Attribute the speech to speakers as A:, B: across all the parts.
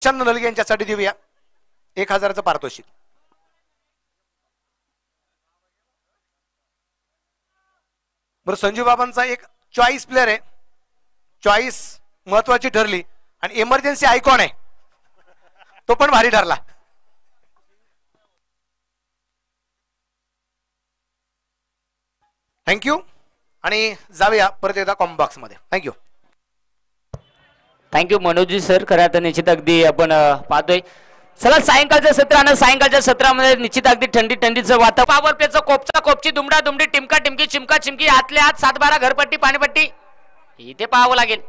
A: चंद नलगे यांच्यासाठी देऊया 1000चं पारितोषिक. बरं, संजू बाबांचा एक चॉईस प्लेअर आहे, चॉईस महत्वाची ठरली आणि इमर्जन्सी आयकॉन आहे, तो पण भारी ठरला. थँक्यू. आणि जाऊया परत एकदा कॉम्बो बॉक्स मध्ये. थँक्यू.
B: Thank you Manoji sir. खरं तर निश्चित अगदी आपण पाहतोय. चला सायंकाळच्या सत्रानं सायंकाळच्या सत्रामध्ये निश्चित अगदी थंडी थंडीचं वातावरण. पावर प्लेचं कोपचा कोपची दुमडा दुमडी टिमका टिमकी चिमका चिमकी आतल्या आत 7-12 घरपट्टी पाणीपट्टी इथे पाहावं लागेल.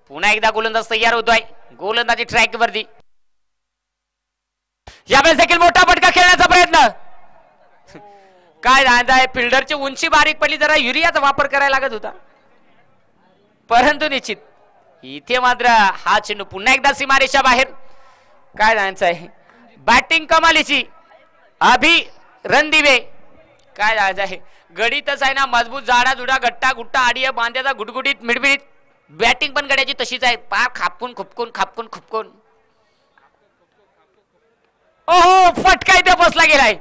B: पुन्हा एकदा गोलंदाज तयार होतोय गोलंदाजी ट्रॅक वरती. यावेळेस देखील मोठा फटका खेळण्याचा प्रयत्न. काय आहे फिल्डरची उंची बारीक पडली, जरा युरियाचा वापर करायला लागत होता, परंतु निश्चित इथे मात्र हा चेंडू पुन्हा एकदा सीमारेषा बाहेर. काय जायचं आहे बॅटिंग कमालीची अभि रणदिवे. काय जायचं आहे गडीतच आहे ना, मजबूत जाडा जुडा गट्टा गुट्टा आडिया बांध्याचा गुटगुटीत मिडमिडीत. बॅटिंग पण गड्याची तशीच आहे, पार खापकून खुपकून खापकून खुपकून. ओहो फटका इथे बसला गेलाय.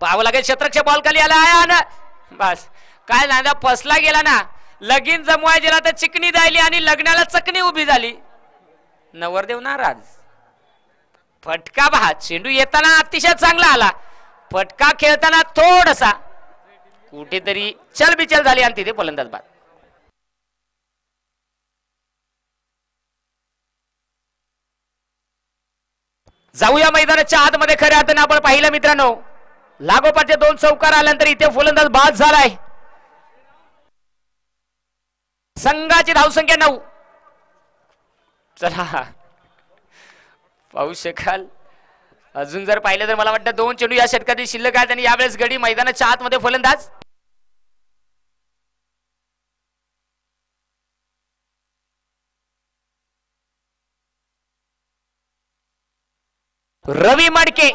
B: पाहावं लागेल शतरक्ष बॉल खाली आला ना, बस काय झालं फसला गेला ना. लगीन जमवाय गेला तर चिकनी जायली आणि लग्नाला चकणी उभी झाली. नवरदेव नाराज. फटका पहा, चेंडू येताना अतिशय चांगला आला, फटका खेळताना थोडासा कुठेतरी चलबिचल झाली आणि तिथे फलंदाज बाद. जाऊया मैदानाच्या आतमध्ये. खऱ्या अर्थाने आपण पाहिलं मित्रांनो, लागोपाठचे 2 चौकार आल्यानंतर इथे फलंदाज बाद झालाय. संघाची धावसंख्या 9. चला पाहू शकाल. अजून जर पाहिलं तर मला वाटतं 2 चेंडू या षटकातील शिल्लक आहेत आणि यावेळेस गडी मैदानाच्या आतमध्ये फलंदाज. रवी मडके.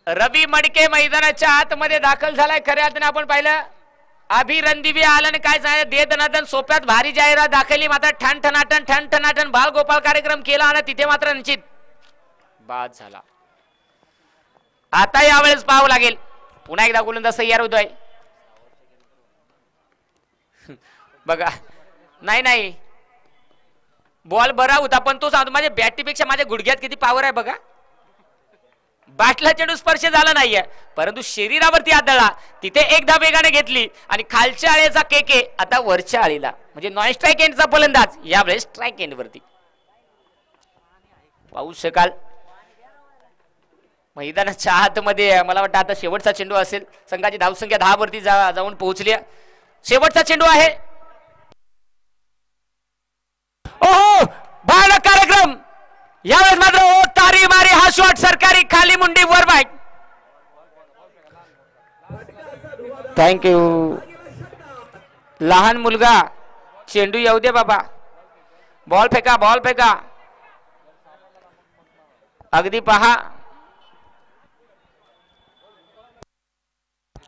B: रवी मडके मैदानाच्या आतमध्ये दाखल झालाय. खऱ्या अर्थाने आपण पाहिलं अभि रणदिवे आलं काय सांगितलं दे दनादन सोप्यात भारी जाहिरात दाखवली, मात्र ठण ठणाटन बाल गोपाळ कार्यक्रम केला आणि तिथे मात्र निश्चित बाद झाला. आता यावेळेस पाहावं लागेल. पुन्हा एकदा गोलंदाज तयार होतोय. बघा नाही बॉल बरा होता, पण तो सांगतो माझ्या बॅटीपेक्षा माझ्या गुडघ्यात किती पॉवर आहे बघा. बॅटला चेंडू स्पर्श झाला नाहीये, परंतु शरीरावरती आदळला. तिथे एकदा वेगाने घेतली आणि खालच्या आळेचा केके आता वरच्या आळीला, म्हणजे नॉन स्ट्राईक एंडचा फलंदाज यावेळेस स्ट्राईक एंड वरती. पाहू शकाल मैदानाच्या आतमध्ये मला वाटतं आता शेवटचा चेंडू असेल. संघाची धावसंख्या 10 वरती जाऊन पोहोचली. शेवटचा चेंडू आहे. ओहो भयानक कार्यक्रम. यावेळेस मात्र ओ तारी मारी हा शॉट सरकारी खाली मुंडी वर बाईक. थँक्यू. लहान मुलगा चेंडू येऊ दे बाबा. बॉल फेका. अगदी पहा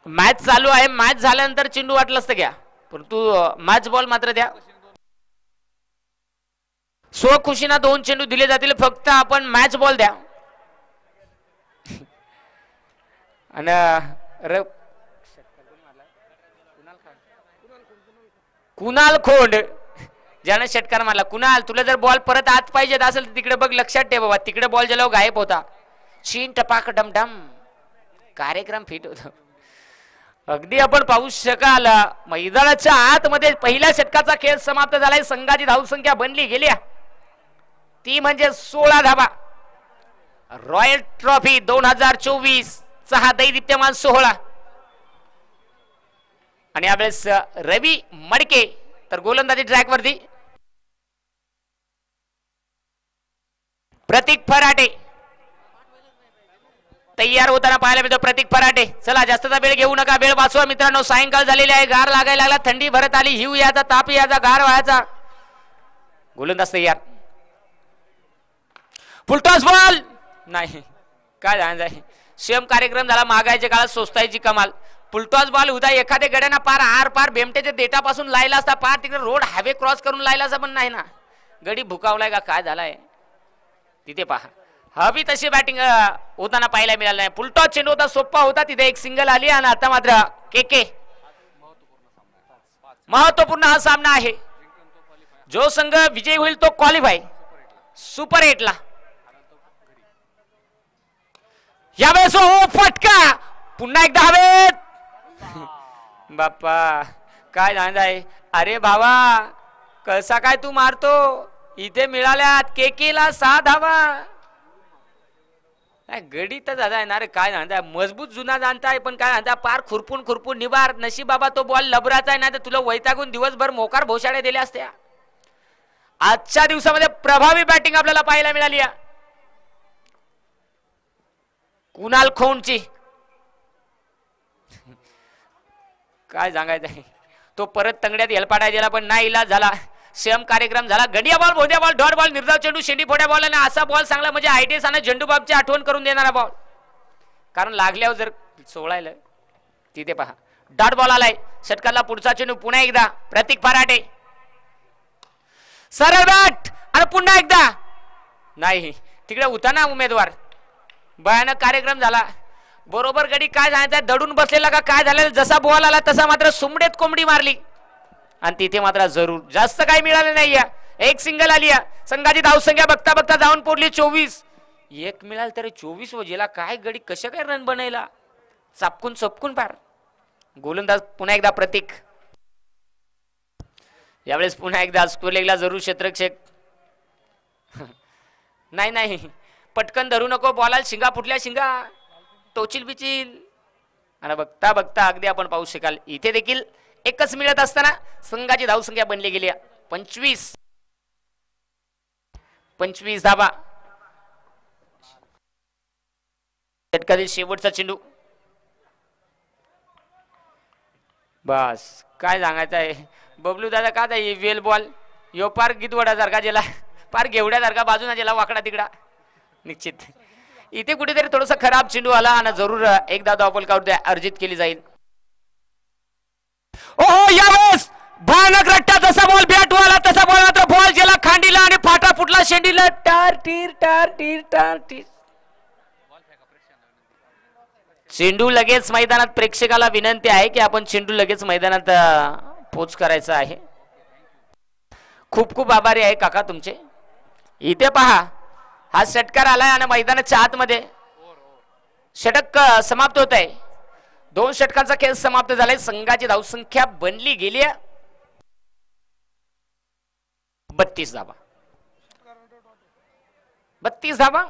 B: मॅच चालू आहे. मॅच झाल्यानंतर चेंडू वाटलं असतं घ्या, परंतु मॅच बॉल मात्र द्या. स्वखुशीना 2 चेंडू दिले जातील, फक्त आपण मॅच बॉल द्या. आणि कुणाल खोंड ज्यानं षटकार मारला. कुणाल तुला जर बॉल परत आत पाहिजे असेल तर तिकडे बघ, लक्षात ठेव बाबा. तिकडे बॉल ज्याला गायब होता. चीन टपाक डमडम कार्यक्रम फिट होता. अगदी आपण पाहू शकाल मैदानाच्या आतमध्ये पहिल्या षटकाचा खेळ समाप्त झालाय. संघाची धावसंख्या बनली गेल्या ती म्हणजे 16 धावा. रॉयल ट्रॉफी 2024 चा हा दैदिप्यमान सोहळा. आणि यावेळेस रवी मडके तर गोलंदाजी ट्रॅक वरती. प्रतीक फराटे तयार होताना पाहायला मिळतो. प्रतीक फराटे. चला जास्तचा वेळ घेऊ नका, वेळ वाचवा मित्रांनो. सायंकाळ झालेली आहे, गार लागायला लागला, थंडी भरत आली, हिव याचा ताप याचा गार व्हायचा. गोलंदाज तयार. फुलटॉस बॉल नाही. काय जाय सेम कार्यक्रम झाला. महागाईच्या काळात स्वस्तायची कमाल. फुलटॉस बॉल होता, एखाद्या गड्याना पार आर पार बेमटेच्या देटापासून लायला असता, पार तिकडे रोड हायवे क्रॉस करून लायला असं पण नाही ना, गडी भुकावलाय का काय झालाय तिथे पहा. हवी तशी बॅटिंग होताना पाहायला मिळालं नाही. फुलटॉस चेंडू होता, सोप्पा होता, तिथे एक सिंगल आली आणि आता मात्र के महत्वपूर्ण हा सामना आहे. जो संघ विजयी होईल तो क्वालिफाय सुपर 8 ला. यावेळेस हो फटका पुन्हा एकदा हवेत. बाप्पा काय झालं आहे. अरे भावा कसा काय तू मारतो. इथे मिळाल्यात केकेला 6 धावा. गडी तर दादा आहे ना रे. काय म्हणताय मजबूत जुना जाणताय पण काय म्हणताय पार खुरपून निभार. नशीब बाबा तो बॉल लबराचा आहे ना तर तुला वैतागून दिवसभर मोकार भोशाड्या दिल्या असत्या. आजच्या दिवसामध्ये प्रभावी बॅटिंग आपल्याला पाहायला मिळाली आहे कुणाल खोंडची. काय सांगायचं आहे. तो परत तंगड्यात हेलपाटा दिला पण नाही इलाज झाला. सेम कार्यक्रम झाला. गडिया बॉल भोंद्या बॉल डॉट बॉल निर्धाव चेंडू शेंडी फोड्या बॉल आणि असा बॉल चांगला म्हणजे आयटीएस आणि झेंडूबाबची आठवण करून देणारा बॉल. कारण लागल्यावर जर सोळायला तिथे पहा डॉट बॉल आलाय. षटकाला पुढचा चेंडू पुन्हा एकदा प्रतीक फराटे सरळ बॅट आणि पुन्हा एकदा नाही तिकडे होता ना उमेदवार. भयानक कार्यक्रम झाला. बरोबर गडी काय सांगायचं दडून बसलेला का काय झालेलं. जसा बॉल आला तसा मात्र सुमडेत कोंबडी मारली आणि तिथे मात्र जरूर जास्त काही मिळालं नाही. एक सिंगल आली. संघाची धावसंख्या बघता बघता जाऊन पोडली 24. एक मिळाल तरी 24 वजेला काय गडी कशा काय रन बनायला चपकून पार. गोलंदाज पुन्हा एकदा प्रतीक. यावेळेस पुन्हा एकदा स्कोर लेगला जरूर क्षेत्ररक्षक. नाही पटकन धरू नको. बॉलाला शिंगा फुटल्या शिंगा टोचिल बिचिल आणि बघता बघता अगदी आपण पाहू शकाल इथे देखील एकच मिळत असताना संघाची धावसंख्या बनली गेली 25 धावा. षटकातील शेवटचा चेंडू. बस काय सांगायचं आहे बबलू दादा का वेल बॉल यो पार गिदवडासारखा ज्याला पार घेवड्यासारखा बाजूना ज्याला वाकडा तिकडा निश्चित. इथे कुठेतरी थोडासा खराब चेंडू आला आणि जरूर एकदा धावफलक अर्जित केली जाईल. ओहो यावेळेस भयानक रट्टा. जसा बॉल बॅट वाला तसा बॉल मात्र बॉल गेला खांडीला आणि फाटा फुटला शेंडीला. टार टीर. चेंडू लगेच मैदानात. प्रेक्षकाला विनंती आहे की आपण चेंडू लगेच मैदानात पोच करायचा आहे. खूप खूप आभारी आहे काका तुमचे. इथे पहा हा षटकार आलाय आणि मैदानाच्या आतमध्ये षटक समाप्त होत आहे. 2 षटकांचा खेळ समाप्त झालाय. संघाची धावसंख्या बनली गेली 32 धावा. 32 धावा.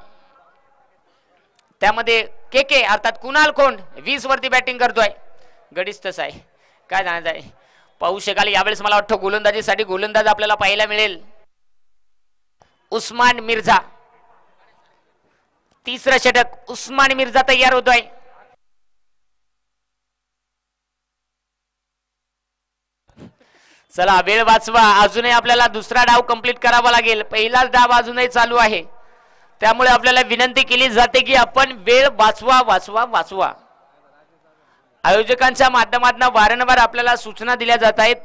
B: त्यामध्ये के अर्थात कुणाल खोंड 20 वरती बॅटिंग करतोय. गडीच तसं आहे काय जाण्याचं आहे. पाहू शकाल यावेळेस मला वाटतं गोलंदाजीसाठी गोलंदाज आपल्याला पाहायला मिळेल उस्मान मिर्झा. तिसरं षटक उस्मान मिर्झा तयार होतोय. चला वेळ वाचवा. अजूनही आपल्याला दुसरा डाव कंप्लीट करावा लागेल. पहिलाच डाव अजूनही चालू आहे. त्यामुळे आपल्याला विनंती केली जाते की आपण वेळ वाचवा. आयोजकांच्या माध्यमातून वारंवार आपल्याला सूचना दिल्या जात आहेत.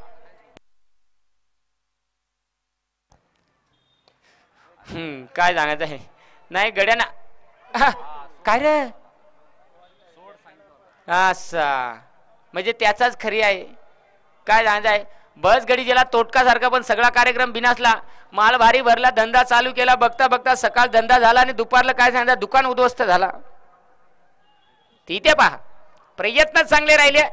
B: काय सांगायचं आहे नाही गड्याना काय रे असा म्हणजे त्याचाच खरी आहे. काय सांगायचं आहे बस गडी गेला तोटका सारखा पण सगळा कार्यक्रम बिनासला. माल भारी भरला. धंदा चालू केला. बघता बघता सकाळ धंदा झाला आणि दुपारला काय सांगायचं दुकान उद्ध्वस्त झाला. तिथे पहा प्रयत्न चांगले राहिले.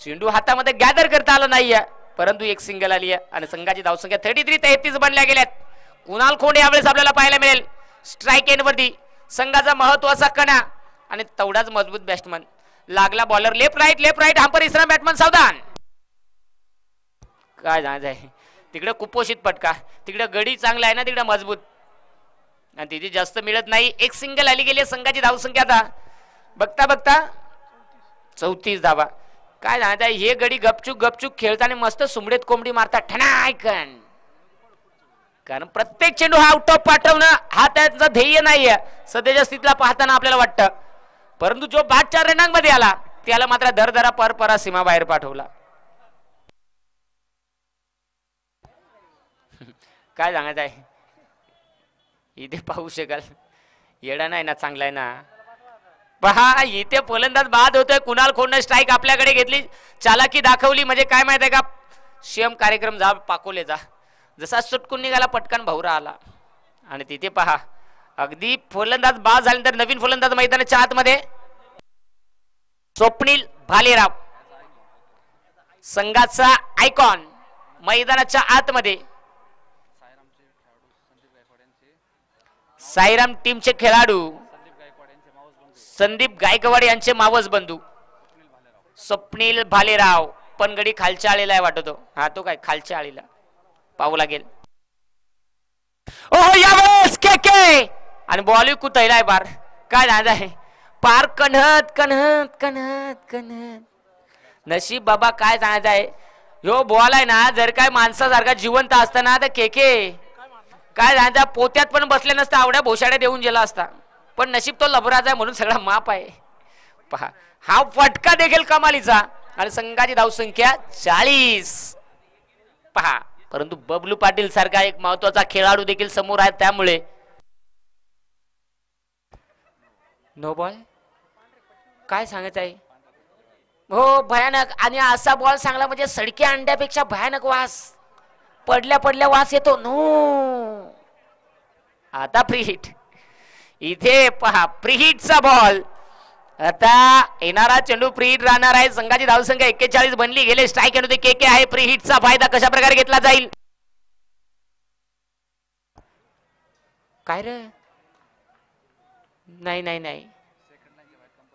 B: चेंडू हातामध्ये गॅदर करता आला नाहीये परंतु एक सिंगल आली आहे आणि संघाची धावसंख्या 33 बनल्या गेल्यात. कुणाल खोंड यावेळेस आपल्याला पाहायला मिळेल स्ट्राईक एंड वरती. संघाचा महत्वाचा कणा आणि तेवढाच मजबूत बॅट्समन. लागला bowler left right hamper इस्रा batsman सावधान. काय जायचं आहे तिकडे कुपोषित पटका. तिकडे गडी चांगला आहे ना तिकडे मजबूत आणि तिथे जास्त मिळत नाही. एक सिंगल आली गेली. संघाची धावसंख्या आता बघता बघता 34 धावा. काय जायचं आहे हे गडी गपचूक खेळताना मस्त सुमडेत कोंबडी मारतात ठणायकन. कारण प्रत्येक चेंडू हा आउट ऑफ पाठवणं हा त्याचं ध्येय नाहीये सध्याच्या स्थितीला पाहताना आपल्याला वाटतं. परंतु जो बाद 4 रनांमध्ये आला त्याला मात्र दरदरा परपरा सीमा बाहेर पाठवला. काय सांगायचं आहे इथे पाहू शकाल. येडा नाही ना, चांगला आहे ना. पहा इथे फलंदाज बाद होतोय. कुणाल खोंड स्ट्राईक आपल्याकडे घेतली, चालाकी दाखवली. म्हणजे काय माहित आहे का, शेम कार्यक्रम जा पाकोलेचा जसा सुटकून निघाला पटकन भौरा आला. आणि तिथे पहा अगदी फलंदाज बाद झाल्यानंतर नवीन फलंदाज मैदानाच्या आतमध्ये स्वप्नील भालेराव, संघाचा आयकॉन मैदानाच्या आतमध्ये. साईराम टीमचे खेळाडू संदीप गायकवाड यांचे मावस बंधू स्वप्नील भालेराव. पनगडी खालच्या आळीला आहे वाटतो. हा तो काय खालच्या आळीला पाहू लागेल. ओह यावेळेस के के आणि बॉल कुतैलाय बार. काय झालं आहे पार कन्हत कन्हत कन्हत कन्हत. नशीब बाबा काय सांगायचं आहे. ह्यो बॉल आहे ना, जर काय माणसासारखा जिवंत असताना तर के काय झालं पोत्यात पण बसले नसतं, आवड्या भोशाड्या देऊन गेला असता. पण नशीब तो लबराज आहे म्हणून सगळा माप आहे. पहा हा फटका देखील कमालीचा आणि संघाची धावसंख्या 40. पहा परंतु बबलू पाटील सारखा एक महत्वाचा खेळाडू देखील समोर आहे, त्यामुळे नो बॉल. काय सांगायचं आहे हो भयानक. आणि असा बॉल सांगला म्हणजे सडक्या अंड्यापेक्षा भयानक वास, पडल्या पडल्या वास येतो. नो आता फ्री हिट. इथे पहा फ्री हिटचा बॉल. आता येणारा चेंडू फ्री हिट राहणार आहे. संघाची धावसंख्या 41 बनली. गेले स्ट्राईक येणं के आहे. फ्री हिटचा फायदा कशा प्रकारे घेतला जाईल. काय रे नाही नाही नाही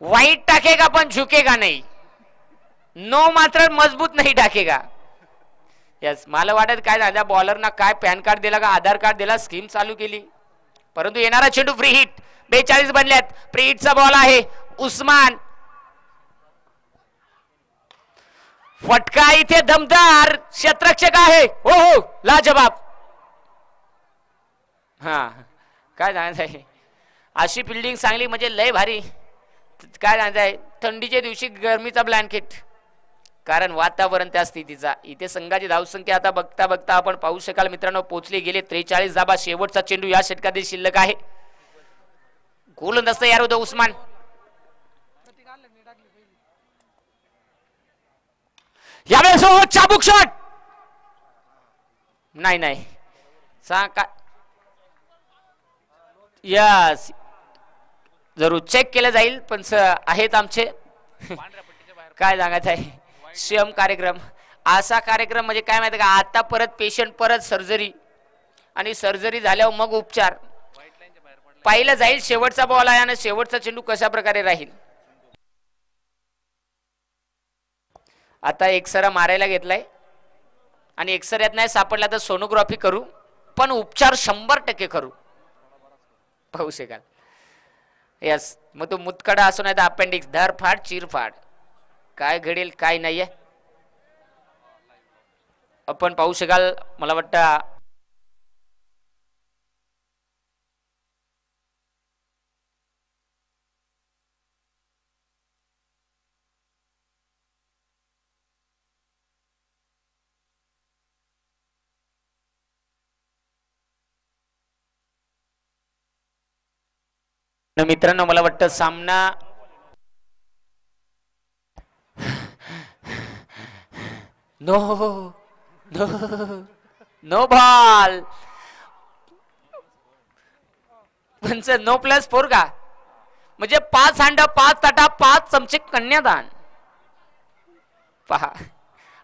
B: वाईट टाकेगा पण झुकेगा नाही. नो मात्र मजबूत नाही टाकेगा. यस मला वाटत काय झालं बॉलरना काय पॅन कार्ड दिला का आधार कार्ड दिला, स्कीम चालू केली. परंतु येणारा चेंडू फ्री हिट. 42 बनल्यात. फ्री हिटचा बॉल आहे. उस्मान फटका इथे दमदार क्षेत्ररक्षक आहे. हो हो लाजवाब. हा काय सांगायचं आहे अशी फिल्डिंग चांगली म्हणजे लय भारी. काय सांगायचं आहे थंडीच्या दिवशी गरमीचा ब्लँकेट, कारण वातावरण त्या स्थितीचा. इथे संघाची धावसंख्या आता बघता बघता आपण पाहू शकाल मित्रांनो पोहोचले गेले 43 धाबा. शेवटचा चेंडू या षटकातील शिल्लक आहे. गोलंदाज तयार होतो उस्मान. यावेळेस हो चाबूक शॉट. नाही नाही सांग का यस जरूर चेक केलं जाईल. पण आहेत आमचे काय सांगायचं आहे शेम कार्यक्रम. असा कार्यक्रम म्हणजे काय माहिती का, आता परत पेशंट परत सर्जरी आणि सर्जरी झाल्यावर मग उपचार. पाहिलं जाईल शेवटचा बॉल आहे आणि शेवटचा चेंडू कशा प्रकारे राहील. आता एक्सरा मारायला घेतलाय आणि एक्सऱ्यात नाही सापडला तर सोनोग्राफी करू, पण उपचार 100% करू. पाहू शकाल. यस मग तो मुतकडा असो नाही तर अपेंडिक्स धरफाड चिरफाड काय घडेल काय नाहीये आपण पाहू शकाल. मला वाटतं मित्रांनो मला वाटतं सामना नो नो नो बॉल. पंच नो +4 का म्हणजे 5 हांड 5 ताटा 5 चमचे कन्यादान. पहा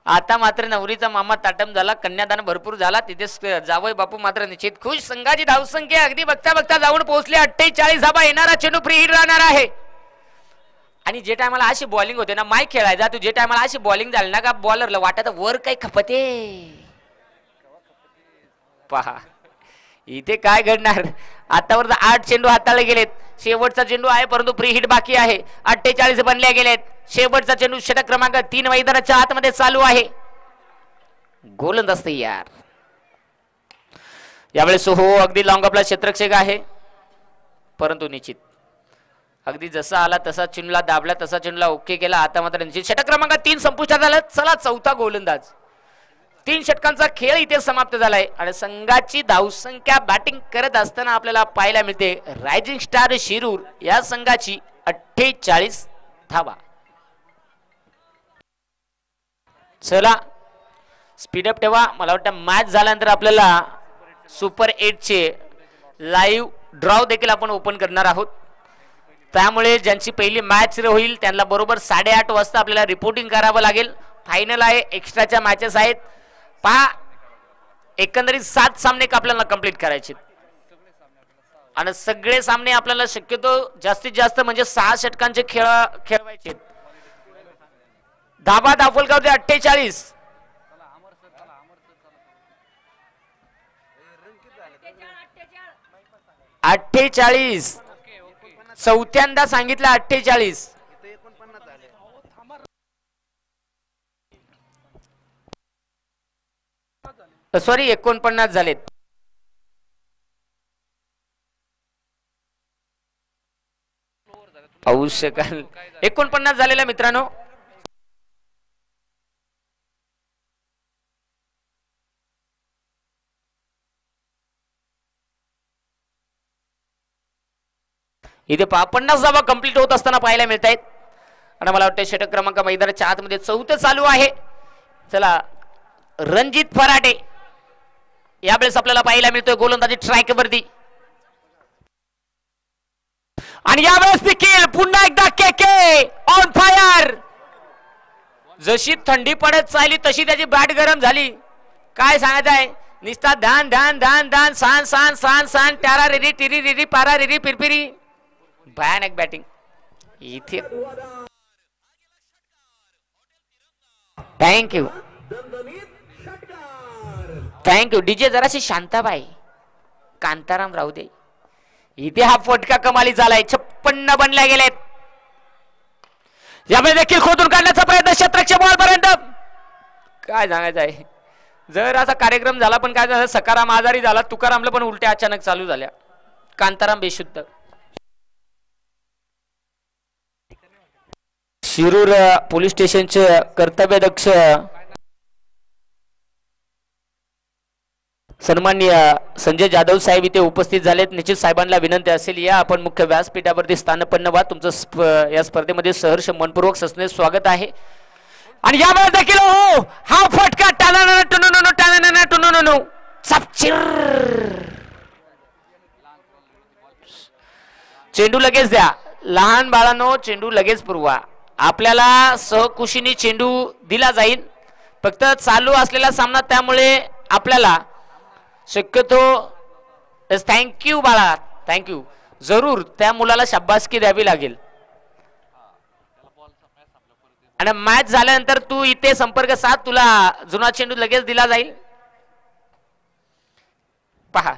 B: आता मात्र नवरीचा मामा ताटम झाला, कन्यादान भरपूर झाला. तिथे जावई बापू मात्र निश्चित खुश. संघाची धावसंख्या अगदी बघता बघता जाऊन पोहोचले 48 धाबा. येणारा चेंडू फ्री हिट राहणार आहे. आणि जे टायमाला अशी बॉलिंग होते ना माय खेळायचा तू, जे टायमाला अशी बॉलिंग झाली ना का बॉलरला वाटत वर काही खपते. पहा इथे काय घडणार. आतावर 8 चेंडू हाताळले गेलेत. शेवटचा चेंडू आहे परंतु फ्री हिट बाकी आहे. 48 बनल्या गेलेत. शेवटचा चेंडू षटक क्रमांक 3 मैदानाच्या आतमध्ये चालू आहे. गोलंदाज तयार. यावेळेस हो अगदी लॉंग ऑफला क्षेत्ररक्षक आहे परंतु निश्चित अगदी जसा आला तसा चेंडूला दाबला, तसा चेंडूला ओके केला. आता मात्र षटक क्रमांक 3 संपुष्टात आला. चला चौथा गोलंदाज. 3 षटकांचा खेळ इथे समाप्त झालाय आणि संघाची धावसंख्या बॅटिंग करत असताना आपल्याला पाहायला मिळते. रायझिंग स्टार शिरूर या संघाची 48 धावा. चला स्पीडअप ठेवा. मला वाटतं मॅच झाल्यानंतर आपल्याला सुपर 8 चे लाईव्ह ड्रॉ देखील आपण ओपन करणार आहोत. त्यामुळे ज्यांची पहिली मॅच होईल त्यांना बरोबर 8:30 वाजता आपल्याला रिपोर्टिंग करावं लागेल. फायनल आहे, एक्स्ट्राच्या मॅचेस आहेत. पहा एकंदरीत 7 सामने आपल्याला कंप्लीट करायचे आणि सगळे सामने आपल्याला शक्यतो जास्तीत जास्त म्हणजे 6 षटकांचे खेळवायचे. धाबा दाफलगावचे 48. चौथ्यांदा सांगितलं 48. सॉरी 49 झालेत. पाहू शकाल 49 झालेला मित्रांनो. इथे 50 धावा कंप्लीट होत असताना पाहायला मिळत आहेत आणि मला वाटतं षटक क्रमांक मैदानाच्या आतमध्ये 4थं चालू आहे. चला रणजित फराटे यावेळेस आपल्याला पाहायला मिळतोय गोलंदाजी ट्रॅक वरती आणि यावेळेस देखील पुन्हा एकदा के ऑन फायर. जशी थंडी पडत चालली तशी त्याची बॅट गरम झाली. काय सांगत आहे निस्ता धान धान धान धान सान सान सान सान टारा रेरी टिरी रेरी पारा रेरी पिरपिरी. भयानक बॅटिंग इथे. Thank you thank you. डीजे जराशी शांताबाई कांताराम राहू दे. इथे हा फटका कमाली झालाय. 56 बनल्या गेलेत. यामध्ये देखील खोदून काढण्याचा प्रयत्न क्षेत्ररक्षक बॉल पर्यंत. काय सांगायचं आहे जर असा कार्यक्रम झाला पण काय झालं सकाराम आजारी झाला. तुकारामला पण उलट्या अचानक चालू झाल्या. कांताराम बेशुद्ध. शिरूर पोलीस स्टेशनचे कर्तव्यदक्ष सन्माननीय संजय जाधव साहेब इथे उपस्थित झालेत. निश्चित साहेबांना विनंती असेल या आपण मुख्य व्यासपीठावरती स्थानपन्न व्हा. तुमचं या स्पर्धेमध्ये सहर्ष मनपूर्वक सस्ने स्वागत आहे. आणि यावेळेस देखील हो हा फटका टाना टुनु टाना टुनु सापचिर. चेंडू लगेच द्या. लहान बाळांनो चेंडू लगेच पुरवा. आपल्याला सहकुशीने चेंडू दिला जाईल. फक्त चालू असलेला सामना त्यामुळे आपल्याला शक्यतो थँक्यू बाळा थँक्यू जरूर त्या मुलाला शाबासकी द्यावी लागेल. आणि मॅच झाल्यानंतर तू इथे संपर्क साध. तुला जुना चेंडू लगेच दिला जाईल. पहा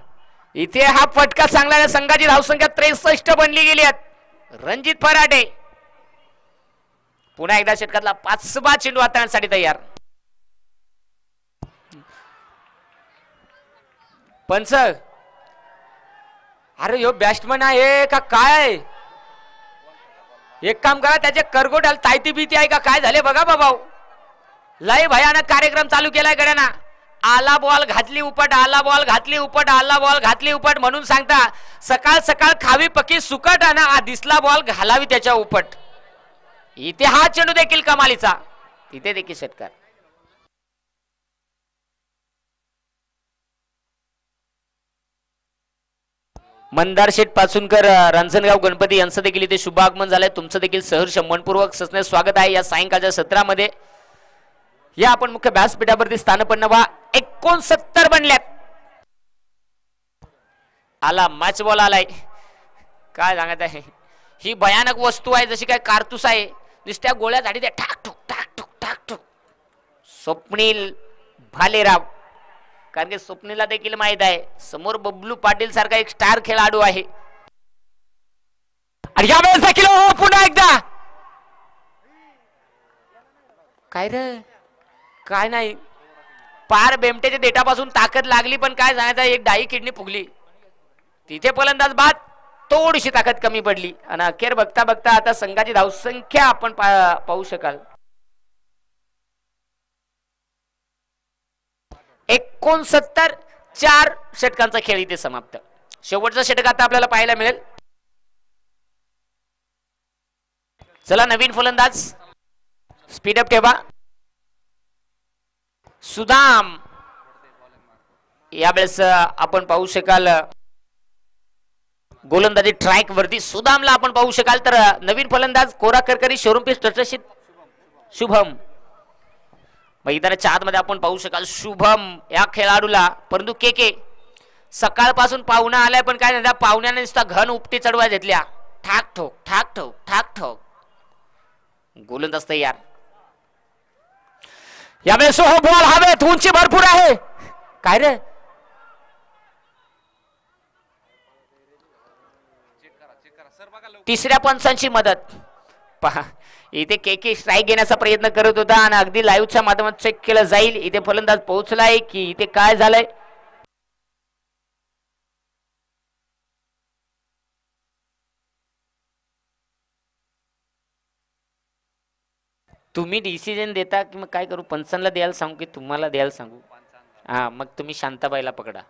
B: इथे हा फटका चांगला. संघाची धावसंख्या 63 बनली गेली आहेत. रणजित फराटे पुन्हा एकदा षटकातला 5वा चेंडू हाताळण्यासाठी तयार. पंच अरे यो बॅट्समन आहे का काय. एक काम करा त्याचे करगोट्याला तायती भीती आहे का काय झाले बघा बाबा. लय भयानक कार्यक्रम चालू केलाय गड्याना. आला बॉल घातली उपट आला बॉल घातली उपट आला बॉल घातली उपट म्हणून सांगता सकाळ सकाळ खावी पकी सुकट आणि दिसला बॉल घालावी त्याच्या उपट. इथे हा चेंडू देखील कमालीचा. तिथे देखील षटकार. मंदार शेठ पाचुनकर रांजणगाव गणपती यांचं देखील इथे शुभ आगमन झालंय. तुमचं देखील सहर्ष मनपूर्वक सस्ने स्वागत आहे या सायंकाळच्या सत्रामध्ये. या आपण मुख्य व्यासपीठावरती स्थानपन्न व्हा. 69 बनल्यात. आला मॅच बॉल आलाय. काय सांगत आहे ही भयानक वस्तू आहे जशी काय कारतूस आहे. नुसत्या गोळ्या झाडी द्या ठाक ठुक ठाक ठुक ठाक ठुक. स्वप्नील भालेराव कारण की स्वप्नीला देखील माहित आहे समोर बबलू पाटील सारखा एक स्टार खेळाडू आहे. आणि यावेळेस देखील हो पुन्हा एकदा काय रे काय नाही पार बेमटेच्या देठापासून ताकद लागली पण काय सांगायचं एक डाई किडनी फुगली. तिथे फलंदाज बाद थोडीशी ताकद कमी पडली आणि अखेर बघता बघता आता संघाची धावसंख्या आपण पाहू शकाल 69. 4 षटकांचा खेळ इथे समाप्त. शेवटचा षटक आता आपल्याला पाहायला मिळेल. चला नवीन फलंदाज स्पीडअप ठेवा. सुदाम यावेळेस आपण पाहू शकाल गोलंदाजी ट्रॅक वरती सुदामला आपण पाहू शकाल. तर नवीन फलंदाज कोरा करकरी शोरूम पीस टचशीत शुभम मैदानाच्या आतमध्ये आपण पाहू शकाल शुभम या खेळाडूला. परंतु के सकाळपासून पाहुणा आलाय पण काय नाही पाहुण्याने नुसता घन उपटी चढवा घेतल्या. ठाक ठोक ठाक ठोक ठाक ठोक. गोलंदाज तयार. यावेळेस हो बॉल हवेत उंची भरपूर आहे. काय रे तिसऱ्या पंचांची मदत पहा. इथे के स्ट्राईक घेण्याचा प्रयत्न करत होता आणि अगदी लाईव्हच्या माध्यमात चेक केलं जाईल इथे फलंदाज पोहोचलाय की इथे काय झालंय. तुम्ही डिसिजन देता की मग काय करू पंचांना द्यायला सांगू की तुम्हाला द्यायला सांगू. हा मग तुम्ही शांताबाईला पकडा.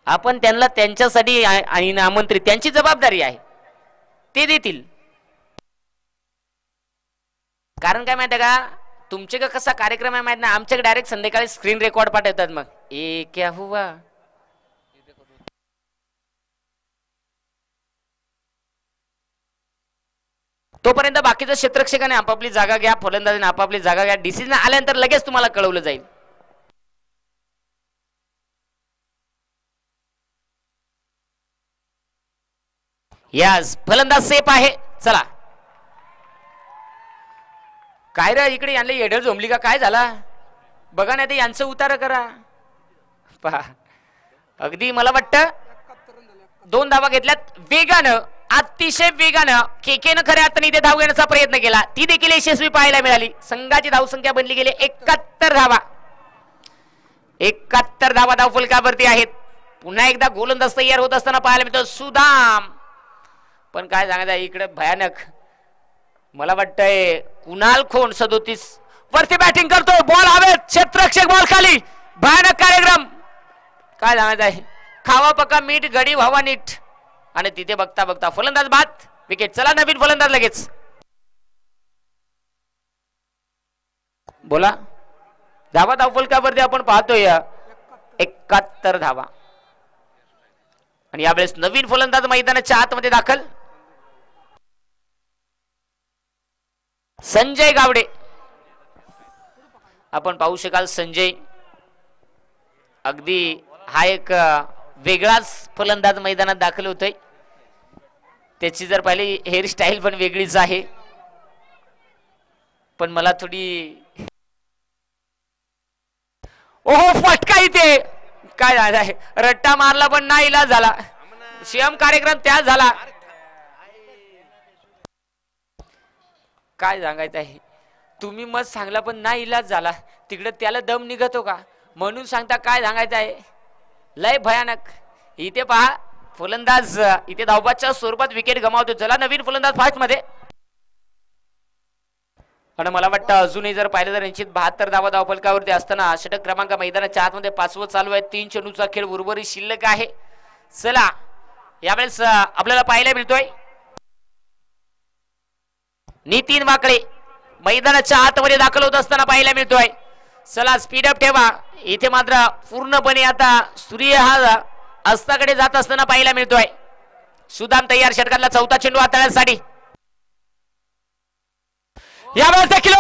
B: आपण त्यांना त्यांच्यासाठी आणि आमंत्रित त्यांची जबाबदारी आहे ते देतील. कारण काय माहिती का तुमचे का कसा कार्यक्रम आहे माहित नाही आमच्याकडे डायरेक्ट संध्याकाळी स्क्रीन रेकॉर्ड पाठवतात. मग ए क्या हुआ तोपर्यंत बाकीच्या क्षेत्ररक्षकाने आपापली जागा घ्या फलंदाजाने आपापली जागा घ्या. डिसिजन आल्यानंतर लगेच तुम्हाला कळवलं जाईल. यस फलंदाज सेफ आहे. चला काय रे इकडे यांना येडर झोंबली का काय झाला बघा नाही ते यांचं उतार करा. पहा अगदी मला वाटतं 2 धावा घेतल्यात वेगानं अतिशय वेगानं केकेनं खऱ्या अर्थाने इथे धाव घेण्याचा प्रयत्न केला. ती देखील यशस्वी पाहायला मिळाली. संघाची धावसंख्या बनली गेली 71 धावा. 71 धावा धावफलकावरती आहेत. पुन्हा एकदा गोलंदाज तयार होत असताना पाहायला मिळतो सुदाम. पण काय सांगायचं इकडे भयानक मला वाटतंय कुणाल खोंड 37 वरती बॅटिंग करतोय. बॉल हवेत क्षेत्ररक्षक बॉल खाली. भयानक कार्यक्रम काय सांगायचं आहे. खावा पका मीठ गडी व्हावा नीट. आणि तिथे बघता बघता फलंदाज बाद विकेट. चला नवीन फलंदाज लगेच बोला. धावा धावफलकावरती आपण पाहतोय 71 धावा. आणि यावेळेस नवीन फलंदाज मैदानाच्या आतमध्ये दाखल संजय गावडे. आपण पाहू शकाल संजय अगदी हा एक वेगळाच फलंदाज मैदानात दाखल होतोय. त्याची जर पाहिली हेअरस्टाईल पण वेगळीच आहे. पण मला थोडी ओहो फटका इथे काय झालं आहे. रट्टा मारला पण नाही इलाज झाला. सीएम कार्यक्रम त्या झाला. काय सांगायचं आहे तुम्ही मत सांगला पण नाही इलाज झाला. तिकडे त्याला दम निघतो का म्हणून सांगता. काय सांगायचं आहे लय भयानक. इथे पहा फलंदाज इथे धावबादच्या स्वरूपात विकेट गमावतो. चला नवीन फलंदाज फास्ट मध्ये. आणि मला वाटतं अजूनही जर पाहिलं तर निश्चित 72 धावा धावफलकावरती असताना षटक क्रमांक मैदानाच्या आतमध्ये 5वं चालू आहे. 3 चेंडूचा खेळ उर्वरित शिल्लक आहे. चला यावेळेस आपल्याला पाहायला मिळतोय नितीन वाकळे मैदानाच्या आतमध्ये दाखल होत असताना पाहायला मिळतोय. चला स्पीडअप ठेवा. इथे मात्र पूर्णपणे आता सूर्य हा अस्ताकडे जात असताना पाहायला मिळतोय. सुदाम तयार षटकातला 4था चेंडू हाताळण्यासाठी. यावेळेस देखील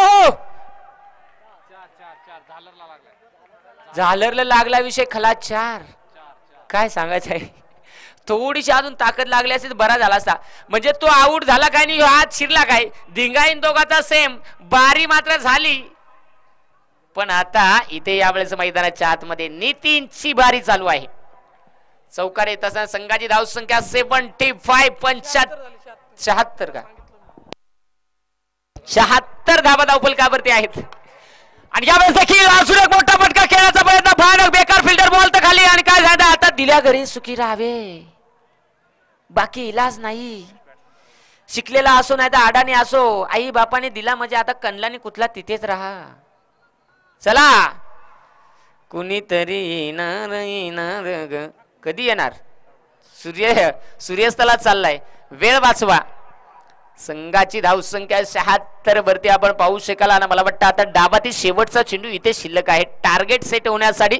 B: झालरला लागला विषय खला 4. काय सांगायचं आहे थोडीशी अजून ताकद लागली असती बरा झाला असता. म्हणजे तो आउट झाला काय नाही हात शिरला काय धिंगाईन दोघाचा सेम बारी मात्र झाली. पण आता इथे यावेळेस मैदानाच्या आतमध्ये नितीनची बारी चालू आहे. चौकार येत असताना संघाची धावसंख्या 75 76 का 76 धावा धावफलकावरती आहेत. आणि यावेळेस देखील अजून एक मोठा फटका खेळण्याचा प्रयत्न भयानक बेकार फिल्डर बॉल तर खाली. आणि काय झालं आता दिल्या घरी सुखी राहावे. बाकी इलाज नाही. शिकलेला असो नाही तर अडाणी असो, आई बापाने दिला म्हणजे आता कणलाने कुठला तिथेच राहा. चला कुणीतरी येणार ग. कधी येणार? सूर्यास्ताला चाललाय. वेळ वाचवा. संघाची धावसंख्या 76 वरती आपण पाहू शकाल. आणि मला वाटतं आता डाबातील शेवटचा चेंडू इथे शिल्लक आहे. टार्गेट सेट होण्यासाठी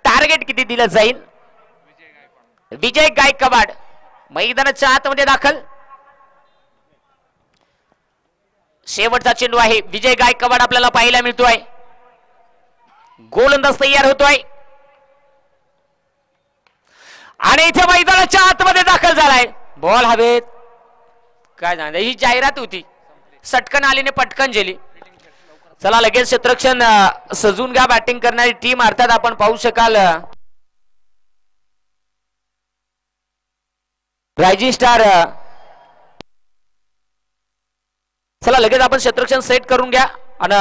B: टार्गेट किती दिलं जाईल? विजय गायकवाड मैदानाच्या आतमध्ये दाखल. शेवटचा चेंडू आहे. विजय गायकवाड आपल्याला पाहायला मिळतोय. गोलंदाज तयार होतोय आणि इथे मैदानाच्या आतमध्ये दाखल झालाय. बॉल हवेत. काय झालं? ही जाहिरात होती, सटकन आलीने पटकन गेली. चला लगेच क्षेत्ररक्षण सजून घ्या. बॅटिंग करणारी टीम अर्थात आपण पाहू शकाल रायझिंग स्टार. चला लगेच आपण क्षेत्ररक्षण सेट करून घ्या आणि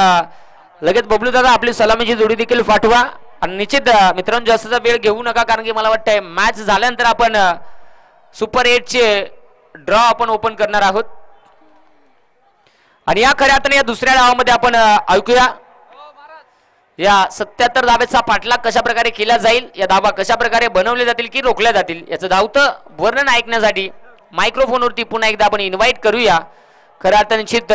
B: लगेच बबलू दादा आपली सलामीची जोडी देखील पाठवा. आणि निश्चित मित्रांनो जास्तचा वेळ घेऊ नका, कारण की मला वाटतंय मॅच झाल्यानंतर आपण सुपर 8 चे ड्रॉ आपण ओपन करणार आहोत. आणि या खऱ्या अर्थाने या दुसऱ्या डावामध्ये आपण ऐकूया या 77 धाब्याचा पाठलाग कशा प्रकारे केला जाईल, या धाबा कशा प्रकारे बनवले जातील की रोखल्या जातील याचं धावतं वर्णन ऐकण्यासाठी मायक्रोफोनवरती पुन्हा एकदा आपण इन्व्हाइट करूया. खऱ्या अर्थाने निश्चित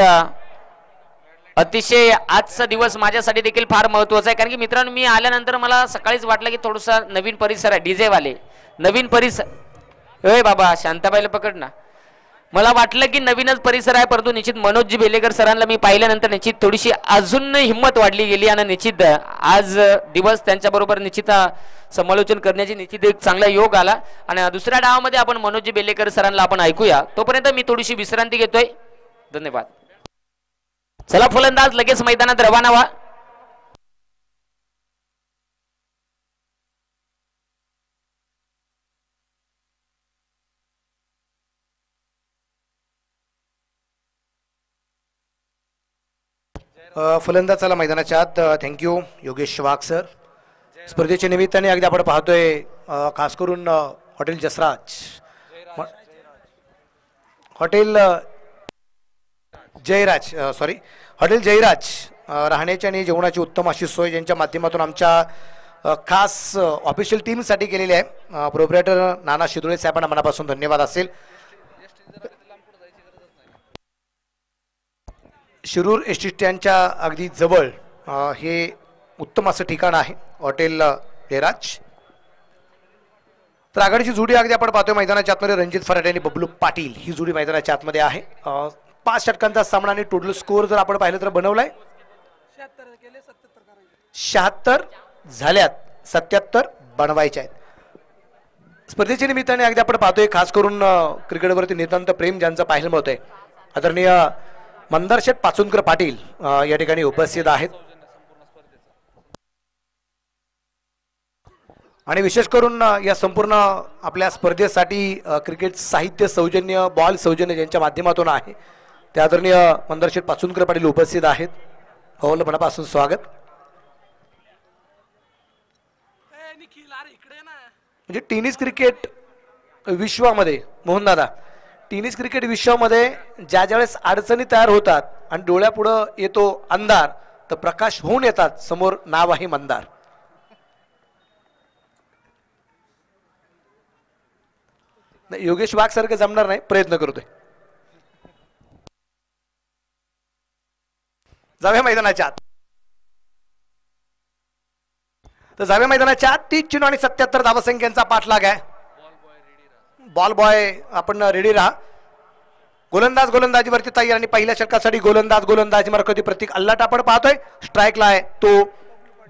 B: अतिशय आजचा दिवस माझ्यासाठी देखील फार महत्वाचा आहे, कारण की मित्रांनो मी आल्यानंतर मला सकाळीच वाटलं की थोडासा नवीन परिसर आहे. डीजे वाले नवीन परिसर. ए बाबा शांताबाईला पकड ना. मला वाटलं की नवीनच परिसर आहे, परंतु निश्चित मनोजजी बेलेकर सरांना मी पाहिल्यानंतर निश्चित थोडीशी अजून हिंमत वाढली गेली आणि निश्चित आज दिवस त्यांच्याबरोबर निश्चित समालोचन करण्याची निश्चित एक चांगला योग आला. आणि दुसऱ्या डावामध्ये आपण मनोजजी बेलेकर सरांना आपण ऐकूया. तोपर्यंत मी थोडीशी विश्रांती घेतोय. धन्यवाद. चला फलंदाज लगेच मैदानात रवाना व्हा.
A: फलंदाजाला मैदानाच्या आत. Thank you Yogesh Wagh sir. स्पर्धेच्या निमित्ताने अगदी आपण पाहतोय खास करून hotel Jasraj, hotel Jayraj hotel Jayraj राहण्याची आणि जेवणाची उत्तम अशी सोय ज्यांच्या माध्यमातून आमच्या खास ऑफिशियल टीमसाठी केलेली आहे. प्रोप्रायटर नाना शिदुळे साहेबांना मनापासून धन्यवाद असेल. शिरूर एस टी स्टँडच्या अगदी जवळ हे उत्तम असं ठिकाण आहे हॉटेल जयराज. तर आघाडीची जोडी अगदी आपण पाहतोय मैदानाच्या आतमध्ये रणजित फराटे आणि बबलू पाटील ही जोडी मैदानाच्या आतमध्ये आहे. 5 षटकांचा सामना आणि टोटल स्कोअर जर आपण पाहिलं तर बनवलाय 76 झाल्यात, 77 बनवायचे आहेत. स्पर्धेच्या निमित्ताने अगदी आपण पाहतोय खास करून क्रिकेटवरती नितांत प्रेम ज्यांचं पाहायला मिळतंय आदरणीय मंदार शेठ पाचुनकर पाटील या ठिकाणी उपस्थित आहेत. आणि विशेष करून या संपूर्ण आपल्या स्पर्धेसाठी क्रिकेट साहित्य सौजन्य बॉल सौजन्य ज्यांच्या माध्यमातून आहे ते आदरणीय मंदार शेठ पाचुनकर पाटील उपस्थित आहेत. भाऊला मनापासून स्वागत. म्हणजे टेनिस क्रिकेट विश्वामध्ये मोहनदादा टेनिस क्रिकेट विश्वामध्ये ज्या ज्यावेळेस अडचणी तयार होतात आणि डोळ्यापुढं येतो अंधार तर प्रकाश होऊन येतात समोर नाव आहे मंदार. योगेश वाघ सारखं जमणार नाही, प्रयत्न करतोय. जाऊया मैदानाच्या आत. तर जाऊया मैदानाच्या आत. 30 चेंडू आणि 77 धावसंख्यांचा पाठलाग आहे. बॉल बॉय आपण रेडी राहा. गोलंदाज गोलंदाजीवरती तयार आणि पहिल्या षटकासाठी गोलंदाजी मार्फत प्रतीक अल्लाट आपण पाहतोय. स्ट्राईकला आहे तो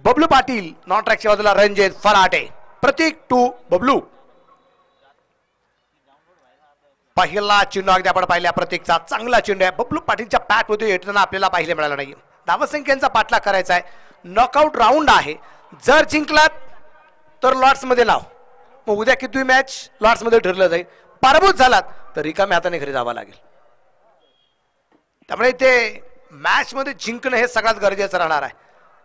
A: बबलू पाटील. नॉन ट्रॅकच्या बाजूला रणजित फराटे. प्रतीक टू बबलू. पहिला चेंडू अगदी आपण पाहिल्या प्रतीकचा चांगला चेंडू आहे. बबलू पाटीलच्या बॅट मध्ये येताना आपल्याला पाहायला मिळालं नाही. धावसंख्यांचा पाठलाग करायचा आहे. नॉकआउट राऊंड आहे. जर जिंकलात तर लॉर्ड्स मध्ये लाव. मग उद्या किती मॅच लॉर्ड्स मध्ये ठरलं जाईल. पराभूत झालात तर रिकाम्या हाताने घरी जावं लागेल. त्यामुळे ते मॅच मध्ये जिंकणं हे सगळ्यात गरजेचं राहणार आहे.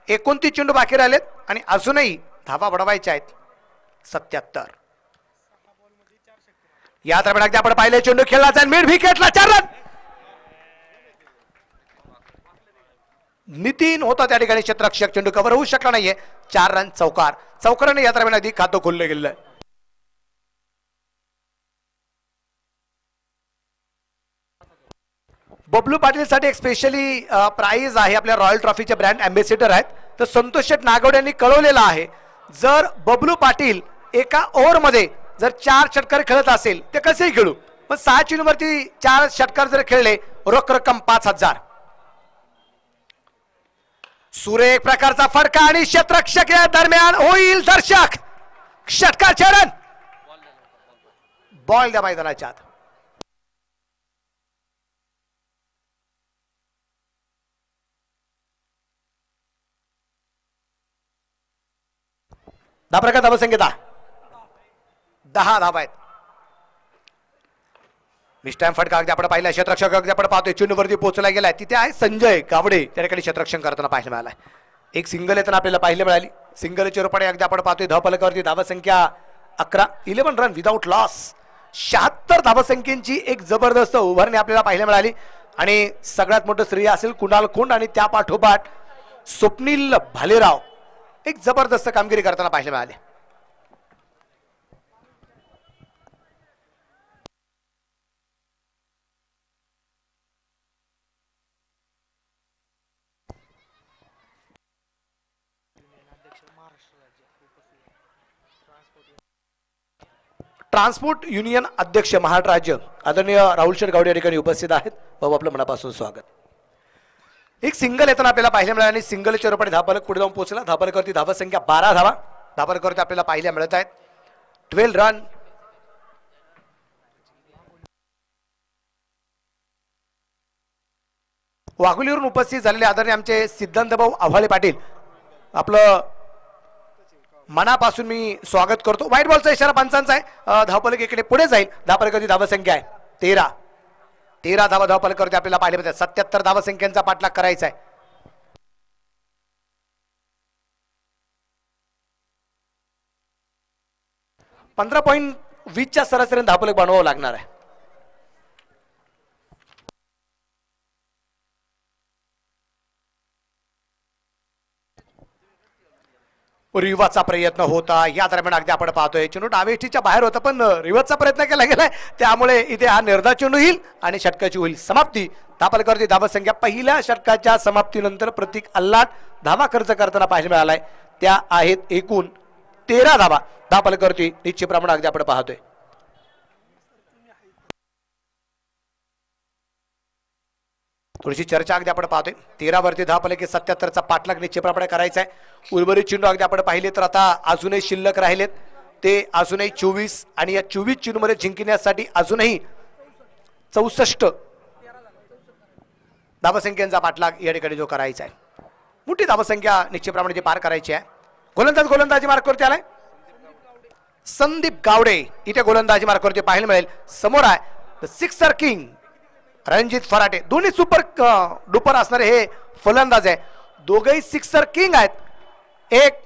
A: 29 चेंडू बाकी राहिलेत आणि अजूनही धावा वाढवायच्या आहेत. 77. या दरम्यान अगदी आपण पाहिले चेंडू खेळला जाईल मिड विकेटला 4 रन. नितीन होता त्या ठिकाणी क्षेत्ररक्षक, चेंडू कव्हर होऊ शकला नाहीये. 4 रन चौकार. चौकाराने या दरम्यान अगदी खातं खोललं गेलं. बबलू पाटील साठी एक स्पेशली प्राइज आहे. आपल्या रॉयल ट्रॉफीचे ब्रँड अँबॅसेडर आहेत. तर संतोष शेठ नागवडे यांनी कळवलेलं आहे, जर बबलू पाटील एका ओव्हर मध्ये जर 4 षटकार खेळत असेल ते कसेही खेळू, पण 6 चेंडूवरती 4 षटकार जर खेळले रोख रक्कम 5,000. सुरेख प्रकारचा फटका आणि क्षेत्ररक्षक या दरम्यान होईल दर्शक. षटकार चरण बॉल द्या मैदानाच्या आत. धाबा धावसंख्या 10 धाबा आहेत. मिस्टाईम फटका अगदी आपण पाहिला. क्षेत्ररक्षक अगदी आपण पाहतोय चेंडूवरती पोहोचला गेलाय. तिथे आहे संजय गावडे, त्या ठिकाणी क्षेत्ररक्षण करताना पाहायला मिळालाय. एक सिंगल येताना आपल्याला पाहायला मिळाली. सिंगलच्या रूपाने अगदी आपण पाहतोय धावफलकावरती धावसंख्या 11. 11 रन विदाउट लॉस. 76 धावसंख्येची एक जबरदस्त उभारणी आपल्याला पाहायला मिळाली. आणि सगळ्यात मोठं श्रेय असेल कुणाल खोंड आणि त्या पाठोपाठ स्वप्नील भालेराव एक जबरदस्त कामगिरी करताना पाहायला मिळाले. ट्रान्सपोर्ट युनियन अध्यक्ष महाराष्ट्र राज्य आदरणीय राहुल शेठ गावडे या ठिकाणी उपस्थित आहेत. बाबू आपलं मनापासून स्वागत. एक सिंगल येताना आपल्याला पाहायला मिळाला आणि सिंगलच्या रूपाने धावफलक पुढे जाऊन पोहोचला. धावफलकावरती धावसंख्या 12 धावा. धावफलकावरती आपल्याला पाहायला मिळत आहेत 12 रन. वाघोलीवरून उपस्थित झालेले आदरणीय आमचे सिद्धांत भाऊ आव्हाळे पाटील, आपलं मनापासून मी स्वागत करतो. व्हाईट बॉलचा इशारा पंचांचा आहे. धावफलक इकडे पुढे जाईल. धावफलकावरती धावसंख्या आहे 13 धावा. धावफलकावरती आपल्याला पाहिले पाहिजे 77 धावसंख्यांचा पाठलाग करायचा आहे. .20 सरासरीने धावफलक बनवावं लागणार आहे. रिवाचा प्रयत्न होता. या दरम्यान अगदी आपण पाहतोय चेंडू डावेष्टीच्या बाहेर होता, पण रिवाचा प्रयत्न केला गेलाय, त्यामुळे इथे हा निर्धार चेंडू येईल आणि षटकाची होईल समाप्ती. धावफलकावरती धावसंख्या पहिल्या षटकाच्या समाप्तीनंतर प्रतीक अल्लाट धावा खर्च करताना पाहायला मिळालाय. त्या आहेत एकूण 13 धावा. धावफलकावरती निश्चितप्रमाणे अगदी आपण पाहतोय. थोडीशी चर्चा अगदी आपण पाहतोय. 13 वरती धावफलक 77चा पाठलाग निश्चितप्रमाणे करायचा आहे. उर्वरित चेंडू अगदी आपण पाहिले तर आता अजूनही शिल्लक राहिलेत, ते अजूनही 24 आणि या 24 चेंडूमध्ये जिंकण्यासाठी अजूनही 64 धावसंख्यांचा पाठलाग या ठिकाणी जो करायचा आहे. मोठी धावसंख्या निश्चितप्रमाणे जी पार करायची आहे. गोलंदाजी मार्कवरती आलाय संदीप गावडे. इथे गोलंदाजी मार्कवरती पाहायला मिळेल. समोर आहे सिक्सर किंग रणजित फराटे. दोन्ही सुपर डुपर असणारे हे फलंदाज आहे. दोघेही सिक्सर किंग आहेत. एक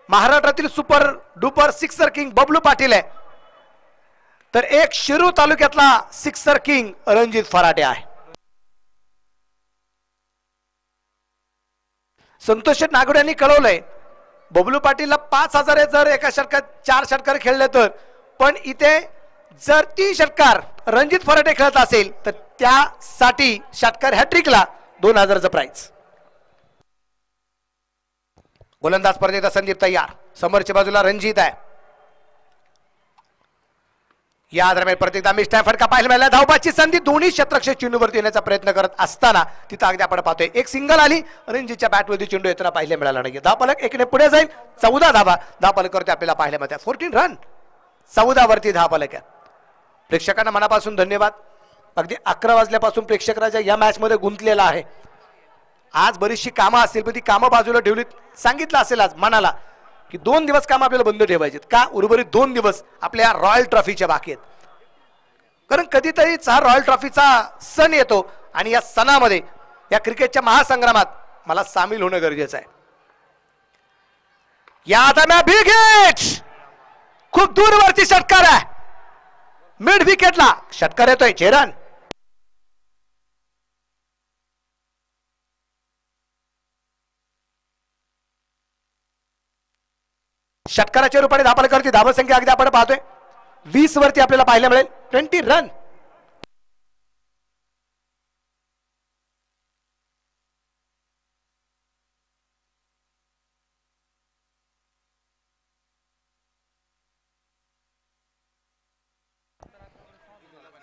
A: महाराष्ट्रातील super duper sixer king Bablu Patil आहे, तर एक शिरूर तालुक्यातला सिक्सर किंग रणजित फराटे आहे. संतोष नागवडे यांनी कळवलंय बबलू पाटीलला 5,000 जर एका षटकात 4 षटकार खेळले तर, पण इथे जर 3 षटकार रणजित फराटे खेळत असेल तर त्यासाठी षटकार हॅट्रिकला 2,000चं प्राइज. गोलंदाज स्पर्धेत संदीप तयार. समोरच्या बाजूला रणजित आहे. या दरम्यान प्रत्येकदा मिस्टाय फटका पाहायला मिळाला. धावबाची संधी. दोन्ही क्षेत्ररक्षक चेंडूवरती येण्याचा प्रयत्न करत असताना तिथं अगदी आपण पाहतोय एक सिंगल आली. रणजितच्या बॅटवरती चेंडू येताना पाहायला मिळाला नाही. धावफलक एकने पुढे जाईल. 14 धावा धावफलकावरती आपल्याला पाहायला मिळतात. 14 रन 14 वरती धावफलक आहे. प्रेक्षकांना मनापासून धन्यवाद. अगदी 11 वाजल्यापासून प्रेक्षकांच्या या मॅच मध्ये गुंतलेला आहे. आज बरीचशी कामं असतील, पण ती कामं बाजूला ठेवलीत. सांगितलं असेल आज मनाला की 2 दिवस काम आपल्याला बंद ठेवायचे का, उर्वरित 2 दिवस आपल्या रॉयल ट्रॉफीच्या बाकी आहेत. कारण कधीतरीच हा रॉयल ट्रॉफीचा सण येतो आणि या सणामध्ये या क्रिकेटच्या महासंग्रामात मला सामील होणं गरजेचं आहे. या दरम्यान बिग हिट खूप दूरवरती षटकार आहे. मिड विकेटला षटकार येतोय. चेरन षटकाराच्या रूपाने धापल करते. धावसंख्या अगदी आपण पाहतोय 20 वरती आपल्याला पाहायला मिळेल. 20 रन.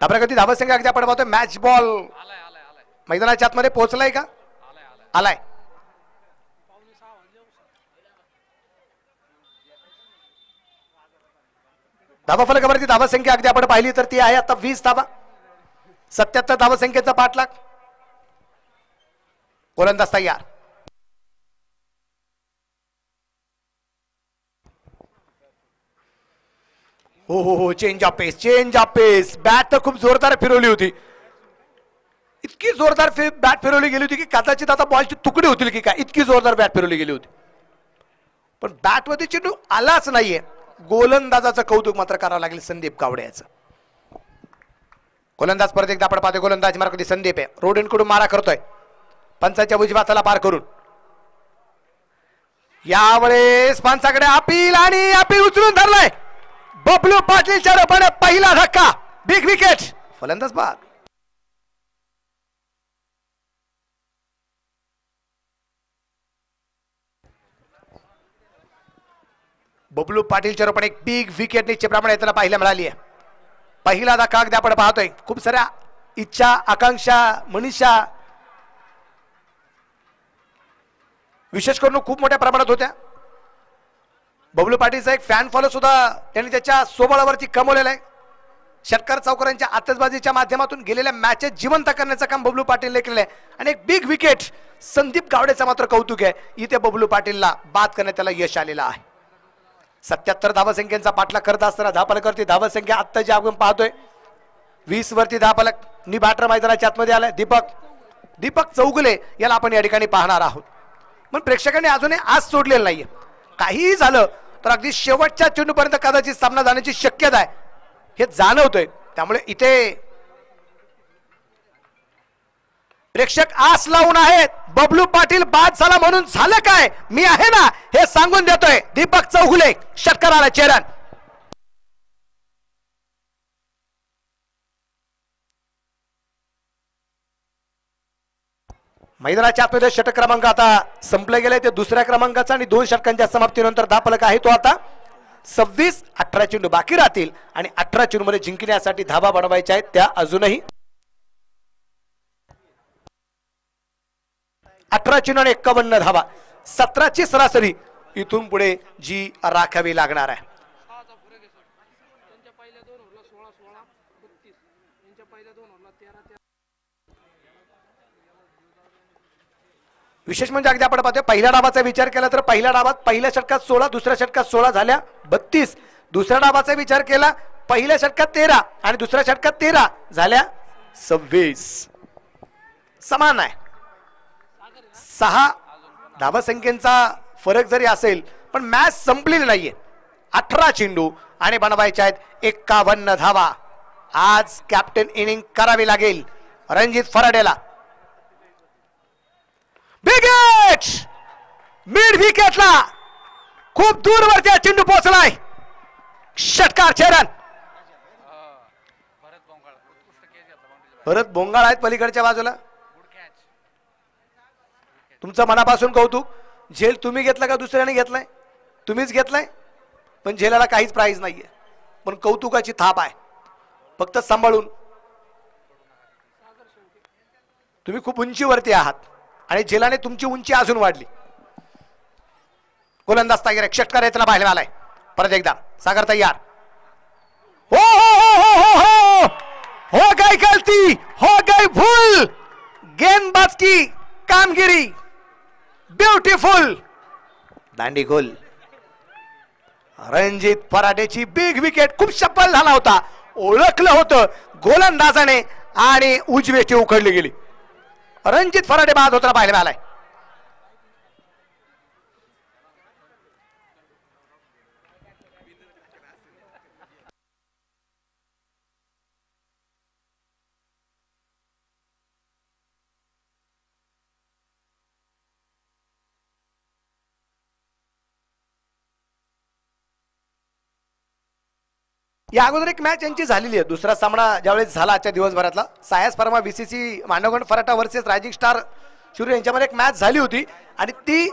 A: धाप्रगती धावसंख्या अगदी आपण पाहतोय. मॅच बॉल मैदानाच्या आतमध्ये पोहोचलाय का? आलाय. धावा फलकावरती धावसंख्या अगदी आपण पाहिली तर ती आहे आता 20 धावा. 77 धावसंख्येचा पाठलाग. गोलंदाज तयार. हो हो हो, change of pace, change of pace. Bat तर खूप जोरदार फिरवली होती. इतकी जोरदार बॅट फिरवली गेली होती की कदाचित आता बॉलची तुकडे होतील की काय, इतकी जोरदार बॅट फिरवली गेली होती. पण बॅटवरती चेंडू आलाच नाहीये. गोलंदाजाचं कौतुक मात्र करावं लागेल संदीप गावडे याचं. गोलंदाज परत एकदा आपण पाहतोय. गोलंदाज मार्गावरती संदीप आहे. रोडींकडून मारा करतोय पंचाच्या उजव्या हाताला पार करून. यावेळेस पंचाकडे अपील आणि अपील उचलून धरलाय. बबलू पाटीलच्या रूपाने पहिला धक्का. Big wicket. फलंदाज बाद. बबलू पाटीलच्या रूपाने एक बिग विकेट निश्चितप्रमाणे त्याला पाहायला मिळाली आहे. पहिला धक्का अगदी आपण पाहतोय. खूप साऱ्या इच्छा, आकांक्षा, मनीषा विशेष करून खूप मोठ्या प्रमाणात होत्या. बबलू पाटीलचा एक फॅन फॉलो सुद्धा त्यांनी त्याच्या सोबळावरती कमवलेला आहे. षटकार चौकारांच्या आतषबाजीच्या माध्यमातून गेलेल्या मॅचेस जिवंत करण्याचं काम बबलू पाटीलने केलेलं आहे. आणि एक बिग विकेट संदीप गावडेचं मात्र कौतुक आहे. इथे बबलू पाटीलला बाद करण्यात त्याला यश आलेलं आहे. 77 धावसंख्येचा पाठलाग करत असताना धावफलकावरती धावसंख्या आत्ता जी आपण पाहतोय 20 वरती धावफलक. नि बॅटर मैदानाच्या आतमध्ये आलाय दीपक चौगुले याला आपण या ठिकाणी पाहणार आहोत. पण प्रेक्षकांनी अजूनही आज सोडलेलं नाहीये. काहीही झालं तर अगदी शेवटच्या चेंडूपर्यंत कदाचित सामना जाण्याची शक्यता आहे हे जाणवतोय. त्यामुळे इथे प्रेक्षक आस लावून आहेत. बबलू पाटील बाद झाला म्हणून झालं काय, मी आहे ना हे सांगून देतोय. दीपक चौगुले षटकाराला चेरन. मैदानाच्या आतमध्ये षटक क्रमांक आता संपले गेले. ते दुसऱ्या क्रमांकाचा आणि 2 षटकांच्या समाप्तीनंतर धावफलक आहे तो आता 26. 18 चेंडू बाकी राहतील आणि 18 चेंडू मध्ये जिंकण्यासाठी धावा बनवायच्या आहेत त्या अजूनही 18 चेंडू आणि 51 धावा. 17ची सरासरी इथून पुढे जी राखावी लागणार आहे. विशेष म्हणजे अगदी आपण पाहतोय पहिल्या डावाचा विचार केला तर पहिल्या डावात पहिल्या षटकात 16, दुसऱ्या षटकात 16 झाल्या 32. दुसऱ्या डावाचा विचार केला पहिल्या षटकात 13 आणि दुसऱ्या षटकात 13 झाल्या 26. समान आहे. 6 धावसंख्येचा फरक जरी असेल पण मॅच संपलेली नाहीये. 18 चेंडू आणि बनवायच्या आहेत 51 धावा. आज कॅप्टन इनिंग करावी लागेल रणजित फराडेला. विकेट मिड विकेटला खूप दूरवरती हा चेंडू पोहोचलाय. षटकार चेरन. परत बोंगाळ आहेत पलीकडच्या बाजूला. तुमचं मनापासून कौतुक. झेल तुम्ही घेतला का दुसऱ्याने घेतलाय? तुम्हीच घेतलाय. पण झेलाला काहीच प्राइज नाहीये पण कौतुकाची थाप आहे. फक्त सांभाळून. तुम्ही खूप उंचीवरती आहात आणि झेलाने तुमची उंची अजून वाढली. गोलंदाज तयार. षटकार येताना पाहायला आलाय. परत एकदा सागर तयार. हो हो हो हो हो हो गई गलती, हो गई भूल. गेंदबाज की कामगिरी ब्युटिफुल. दांडी गोल. रणजित फराडेची बिग विकेट. खूप सफल झाला होता. ओळखलं होतं गोलंदाजाने आणि उजवेची उखडली गेली. रणजित फराडे बाद होताना पाहायला आलाय. या अगोदर एक मॅच यांची झालेली आहे, दुसरा सामना ज्यावेळेस झाला आजच्या दिवसभरातला सायस pharma BCC Mandavgan Farata versus rising star Shirur यांच्यामध्ये एक मॅच झाली होती आणि ती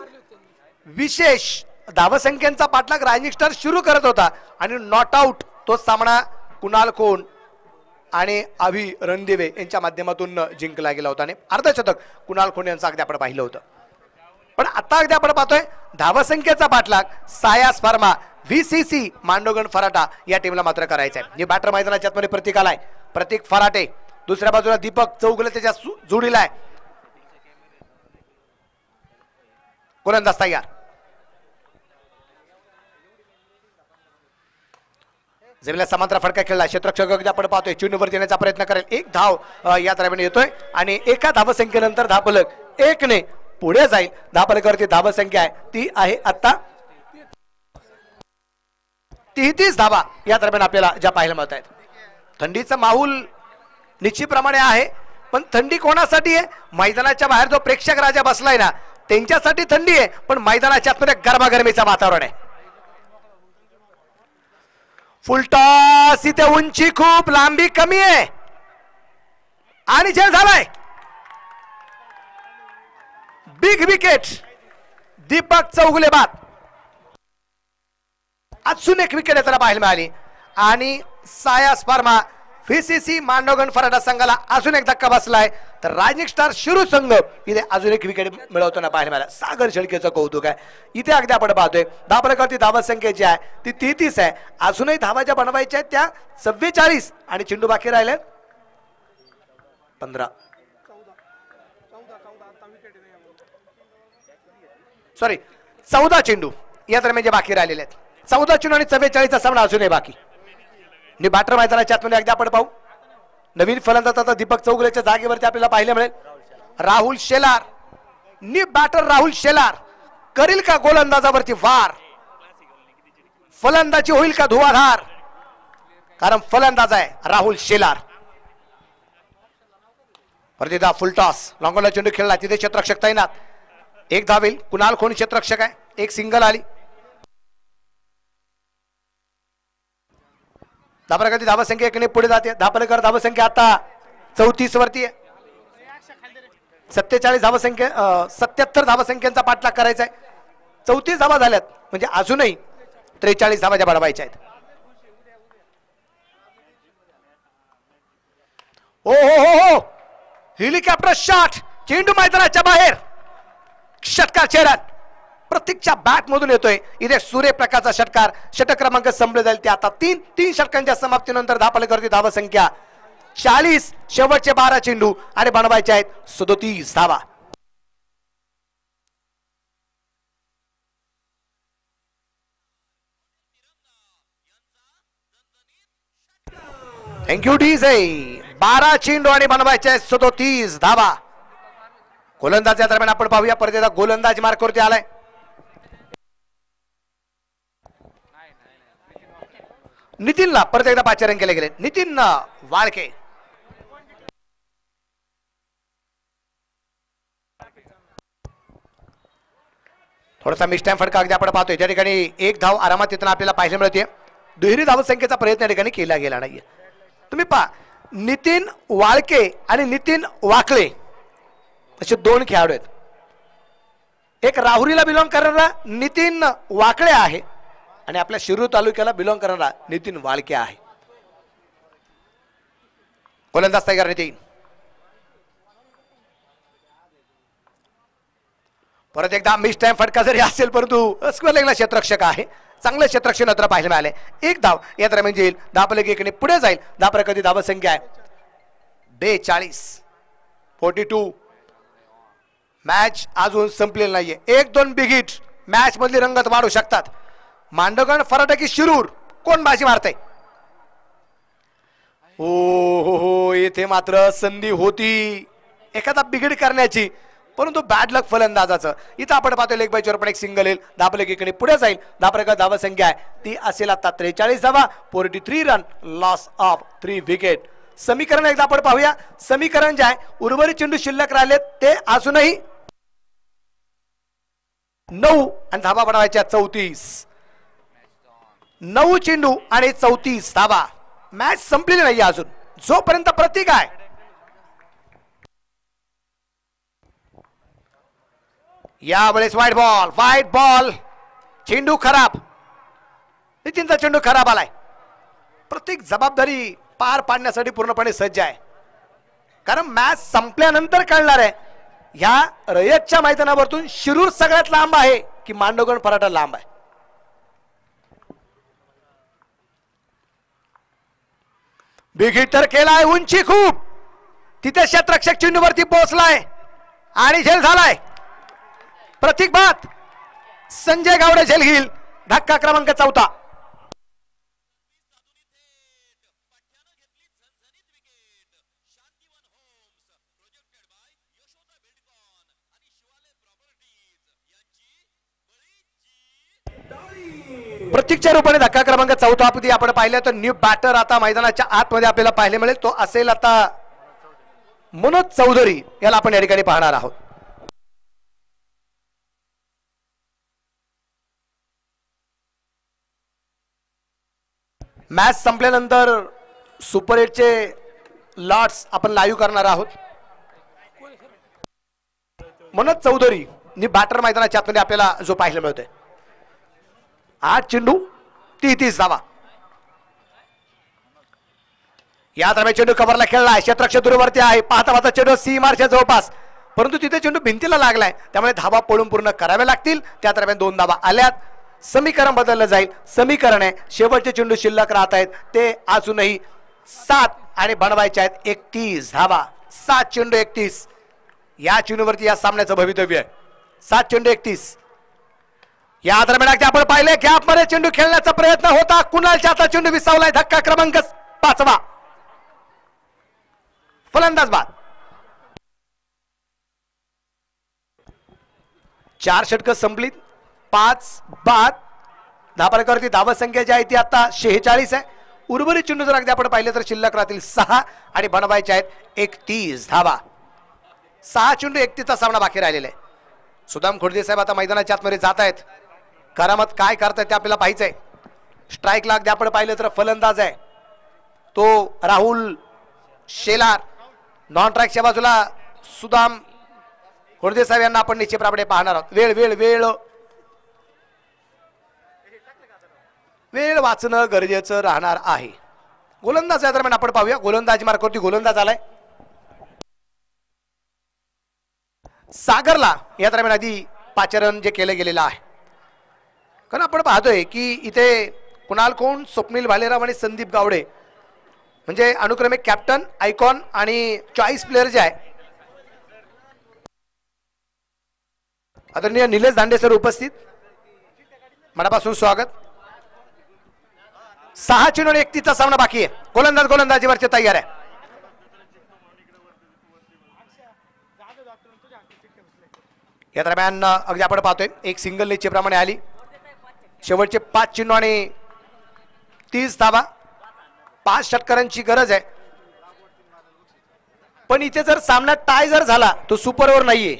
A: विशेष धावसंख्येचा पाठलाग रायझिंग स्टार सुरू करत होता आणि नॉट आउट तो सामना कुणाल कोण आणि अभि रणदिवे यांच्या माध्यमातून जिंकला गेला होता आणि अर्धशतक कुणाल कोण यांचं अगदी आपण पाहिलं होतं. पण आता अगदी आपण पाहतोय धावसंख्येचा पाठलाग सायस फार्मा व्हीसीसी मांडवगण फराटा या टीमला मात्र करायचा आहे. हे बॅटर मैदानाच्या आतमध्ये प्रतीक आलाय, प्रतीक फराटे, दुसऱ्या बाजूला दीपक चौगुले त्याच्या जोडीला आहे. गोलंदाज तयार, जमिनीला समांतर फटका खेळला, क्षेत्ररक्षक आपण पाहतोय चेंडूवर येण्याचा प्रयत्न करेल, एक धाव या दरम्यान येतोय आणि एका धावसंख्येनंतर धावफलक एकने पुढे जाईल. धावफलकावरती धावसंख्या आहे ती आहे आता 33 धावा या दरम्यान आपल्याला ज्या पाहायला मिळत आहेत. थंडीचा माहोल निश्चितप्रमाणे आहे, पण थंडी कोणासाठी आहे? मैदानाच्या बाहेर जो प्रेक्षक राजा बसलाय ना त्यांच्यासाठी थंडी आहे, पण मैदानाच्या आतमध्ये गरमागरमीचं वातावरण आहे. फुलटॉस, इथे उंची खूप, लांबी कमी आहे आणि झेल झालाय. बिग विकेट दीपक चौगुले बाद. अजून एक विकेट त्याला पाहायला मिळाली आणि सायस फार्मा व्हीसीसी मांडवगण फराटा संघाला अजून एक धक्का बसलाय. तर रायझिंग स्टार शिरूर संघ इथे अजून एक विकेट मिळवताना पाहायला मिळाला. सागर शेळकेचं कौतुक आहे. इथे अगदी आपण पाहतोय धावफलकावरती धावा संख्या जी आहे ती 33 आहे. अजूनही धावा ज्या बनवायच्या आहेत त्या 44 आणि चेंडू बाकी राहिले 15 सॉरी 14 चेंडू या दरम्यान जे बाकी राहिलेले आहेत. 14 चेंडू आणि 44चा सामना अजूनही बाकी. बॅटर मैदानाच्या आतमध्ये अगदी आपण पाहू नवीन फलंदाज आता दीपक चौगुलेच्या जागेवरती आपल्याला पाहायला मिळेल राहुल शेलार. बॅटर राहुल शेलार करील का गोलंदाजावरती वार? फलंदाजी होईल का धुवाधार? कारण फलंदाज आहे राहुल शेलार. परत एकदा फुलटॉस, लॉंगॉनला चेंडू खेळला, तिथे क्षेत्ररक्षक तैनात, एक धावेल. कुणाल कोण क्षेत्ररक्षक आहे, एक सिंगल आली. धावफलकावरती धावसंख्या एकने पुढे जाते. धावफलकावर धावसंख्या आता 34 वरती आहे. 47 धावसंख्या 77 धावसंख्यांचा पाठलाग करायचा आहे. 34 धावा झाल्यात म्हणजे अजूनही 43 धावा ज्या बनवायच्या आहेत. ओ हो हो हो, हेलिकॉप्टर शॉट, चेंडू मैदानाच्या बाहेर, षटकार चेहरा प्रतीकच्या बॅट मधून येतोय. इथे सूर्यप्रकाशचा षटकार, षटक क्रमांक संपले जाईल ते आता 3 षटकांच्या समाप्तीनंतर धावफलकावरती धावसंख्या 40, शेवटचे 12 चेंडू आणि बनवायचे आहेत 37 धावा. Thank you DJ. 12 चेंडू आणि बनवायचे आहेत 37 धावा. गोलंदाज दरम्यान आपण पाहूया. परत एकदा गोलंदाज मार्कवरती आलाय. नितीनला परत एकदा पाचारण केले गेले. नितीन वाळके थोडासा मिस्टाईम फटका अगदी आपण पाहतोय. ज्या ठिकाणी एक धाव आरामात येताना आपल्याला पाहायला मिळते. दुहेरी धावसंख्येचा प्रयत्न या ठिकाणी केला गेला नाहीये. तुम्ही पहा, नितीन वाळके आणि नितीन वाकळे असे 2 खेळाडू आहेत. एक राहुरीला बिलॉंग करणारा नितीन वाकळे आहे आणि आपल्या शिरूर तालुक्याला बिलॉंग करणारा नितीन वाळके आहे. गोलंदाज तयार नितीन. परत एकदा मिस टाइम फटका जरी असेल परंतु स्क्वेअर लेगला क्षेत्ररक्षक आहे. चांगलं क्षेत्ररक्षण मात्र पाहायला मिळाले. एक धाव या दरम्यान येईल. धावफलक एकने पुढे जाईल. धावफलकावरती धावसंख्या आहे 42. 42. मॅच अजून संपलेली नाहीये. 1-2 बिग हिट मॅच मधली रंगत वाढू शकतात. मांडवगण फराटा की शिरूर, कोण बाजी मारतय? हो, येथे मात्र संधी होती एखादा बिघड करण्याची, परंतु बॅड लक फलंदाजाचं. इथं आपण पाहतोय लेग बायचवर पण एक सिंगल येईल. धावफलक एकने पुढे जाईल. धावफलकावर धावसंख्या आहे ती असेल आता 43 धावा. 43 रन, लॉस ऑफ 3 विकेट. समीकरण एकदा आपण पाहूया. समीकरण जे आहे उर्वरित चेंडू शिल्लक राहिलेत ते अजूनही 9 आणि धावा बनवायच्या 34. 9 चेंडू आणि 34 धावा. मॅच संपलेली नाही अजून जोपर्यंत प्रतीक आहे. यावेळेस व्हाईट बॉल चेंडू खराब. नितीनचा चेंडू खराब आलाय. प्रत्येक जबाबदारी पार पाडण्यासाठी पूर्णपणे सज्ज आहे. कारण मॅच संपल्यानंतर कळणार आहे ह्या रयतच्या मैदानावरतून शिरूर सगळ्यात लांब आहे की मांडवगण फराटा लांब आहे. बिग हिट तर केलाय. उंची खूप. तिथे क्षेत्ररक्षक चेंडूवरती पोहोचलाय आणि झेल झालाय. प्रतीक बाद. संजय गावडे झेल घेईल. धक्का क्रमांक 4. प्रतीकच्या रूपाने धक्का क्रमांक 4 आपण पाहिलं तर न्यू बॅटर आता मैदानाच्या आतमध्ये आपल्याला पाहायला मिळेल. तो असेल आता मनोज चौधरी. याला आपण या ठिकाणी पाहणार आहोत. मॅच संपल्यानंतर सुपर 8चे लॉट्स आपण लाईव्ह करणार आहोत. मनोज चौधरी न्यू बॅटर मैदानाच्या आतमध्ये आपल्याला जो पाहायला मिळतोय. 8 चेंडू 33 धावा. या दरम्यान चेंडू कव्हरला खेळलाय. क्षेत्ररक्षक दूरवरती आहे. पाहता चेंडू सीमारच्या जवळपास परंतु तिथे चेंडू भिंतीला लागलाय. त्यामुळे धावा पळून पूर्ण कराव्या लागतील. त्या दरम्यान 2 धावा आल्यात. समीकरण बदललं जाईल. समीकरण आहे शेवटचे चेंडू शिल्लक राहत आहेत ते अजूनही 7 आणि बनवायचे आहेत 31 धावा. 7 चेंडू 31. या चेंडूवरती या सामन्याचं भवितव्य आहे. 7 चेंडू 31. या दरम्यान आपण पाहिले गॅप मध्ये चेंडू खेळण्याचा प्रयत्न होता. कुणालच्या आता चेंडू विसावलाय. धक्का क्रमांक 5. फलंदाज बाद. 4 षटकं संपलीत. 5 बाद. धावफलकावरती धावसंख्या जी आहे ती आता 46 आहे. उर्वरित चेंडू जर अगदी आपण पाहिले तर शिल्लक राहतील 6 आणि बनवायचे आहेत 31 धावा. 6 चेंडू 31चा सामना बाकी राहिलेला आहे. सुदाम खोडदे साहेब आता मैदानाच्या आतमध्ये जात आहेत. करामत काय करतायत ते आपल्याला पाहायचंय. स्ट्राईकला अगदी आपण पाहिलं तर फलंदाज आहे तो राहुल शेलार. नॉन स्ट्राईकच्या बाजूला सुदाम खोडदे साहेब यांना आपण निश्चितपणे पाहणार आहोत. वेळ वाचणं गरजेचं राहणार आहे. गोलंदाज या दरम्यान आपण पाहूया. गोलंदाजी मार्गावरती गोलंदाज आलाय. सागरला या दरम्यान आधी पाचारण जे केलं गेलेलं आहे. कारण आपण पाहतोय की इथे कुणाल कोण, स्वप्नील भालेराव आणि संदीप गावडे म्हणजे अनुक्रमे कॅप्टन, आयकॉन आणि चॉईस प्लेअर जे आहे. आदरणीय निलेश दांडे सर उपस्थित. मनापासून स्वागत. 6 चेंडू आणि 31चा सामना बाकी आहे. गोलंदाजीवरचे तयार आहे. या दरम्यान अगदी आपण पाहतोय एक सिंगल निश्चितप्रमाणे आली. शेवटचे 5 चेंडू आणि 30 धावा. 5 षटकारांची गरज आहे. पण इथे जर सामना टाय जर झाला तो सुपर ओव्हर नाहीये.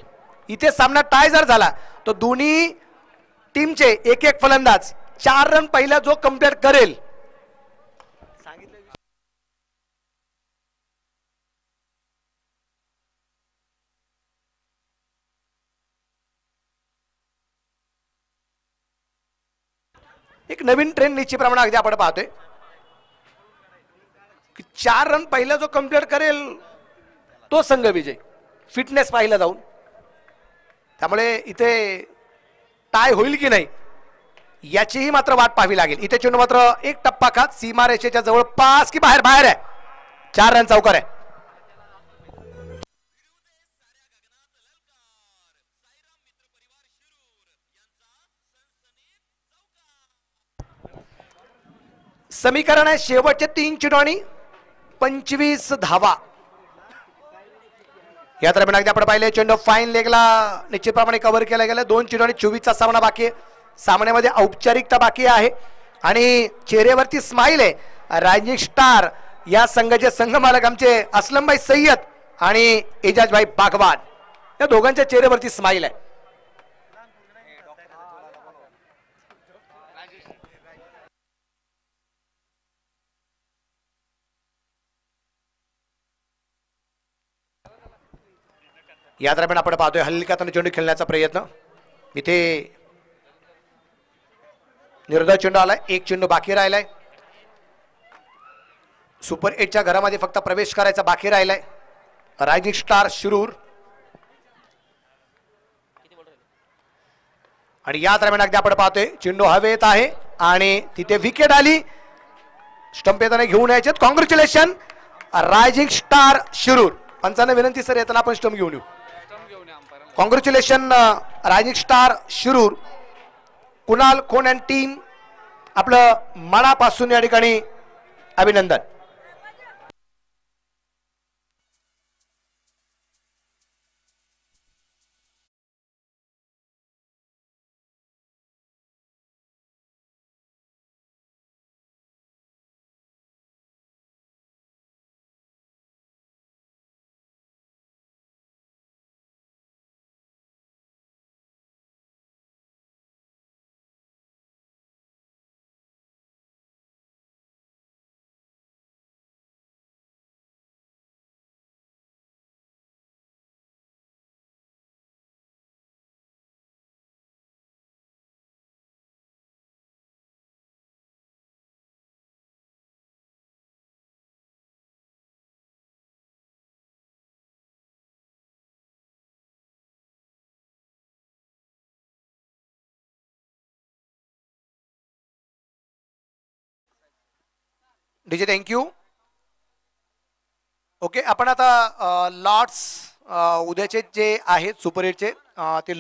A: इथे सामना टाय जर झाला तो दोन्ही टीमचे एक फलंदाज 4 रन पहिला जो कंप्लीट करेल एक नवीन ट्रेंड निश्चितप्रमाणे अगदी आपण पाहतोय की 4 रन पहिला जो कंप्लीट करेल तो संघ विजय. फिटनेस पाहिला जाऊन. त्यामुळे इथे टाय होईल की नाही याचीही मात्र वाट पाहावी लागेल. इथे चेंडू मात्र एक टप्पा खात सीमा रेषेच्या जवळपास की बाहेर आहे. 4 रन चौकार आहे. समीकरण आहे शेवटचे 3 चेंडू आणि 25 धावा. या दरम्यान अगदी आपण पाहिले चेंडू फाईन लेगला निश्चितप्रमाणे कव्हर केला गेला. 2 चेंडू आणि 24चा सामना बाकी आहे. सामन्यामध्ये औपचारिकता बाकी आहे आणि चेहऱ्यावरती स्माइल आहे. रायझिंग स्टार या संघाचे संघमालक आमचे असलमभाई सय्यद आणि एजाजभाई बागवान या दोघांच्या चेहऱ्यावरती स्माइल आहे. या दरम्यान आपण पाहतोय हलक्या हाताने चेंडू खेळण्याचा प्रयत्न. इथे निर्धाव चेंडू आलाय, एक चेंडू बाकी राहिलाय. सुपर 8च्या घरामध्ये फक्त प्रवेश करायचा बाकी राहिलाय. Rising star Shirur. आणि या दरम्यान अगदी आपण पाहतोय चेंडू हवेत आहे आणि तिथे विकेट आली. स्टंप येताना घेऊन यायचे. Congratulation rising star Shirur. पंचांना विनंती सर येताना आपण स्टंप घेऊन येऊ. Congratulation rising star Shirur. Kunal Khon and team आपलं मनापासून या ठिकाणी अभिनंदन. DJ thank you. ओके आपण आता लॉट्स उद्याचे जे आहेत सुपर 8चे ते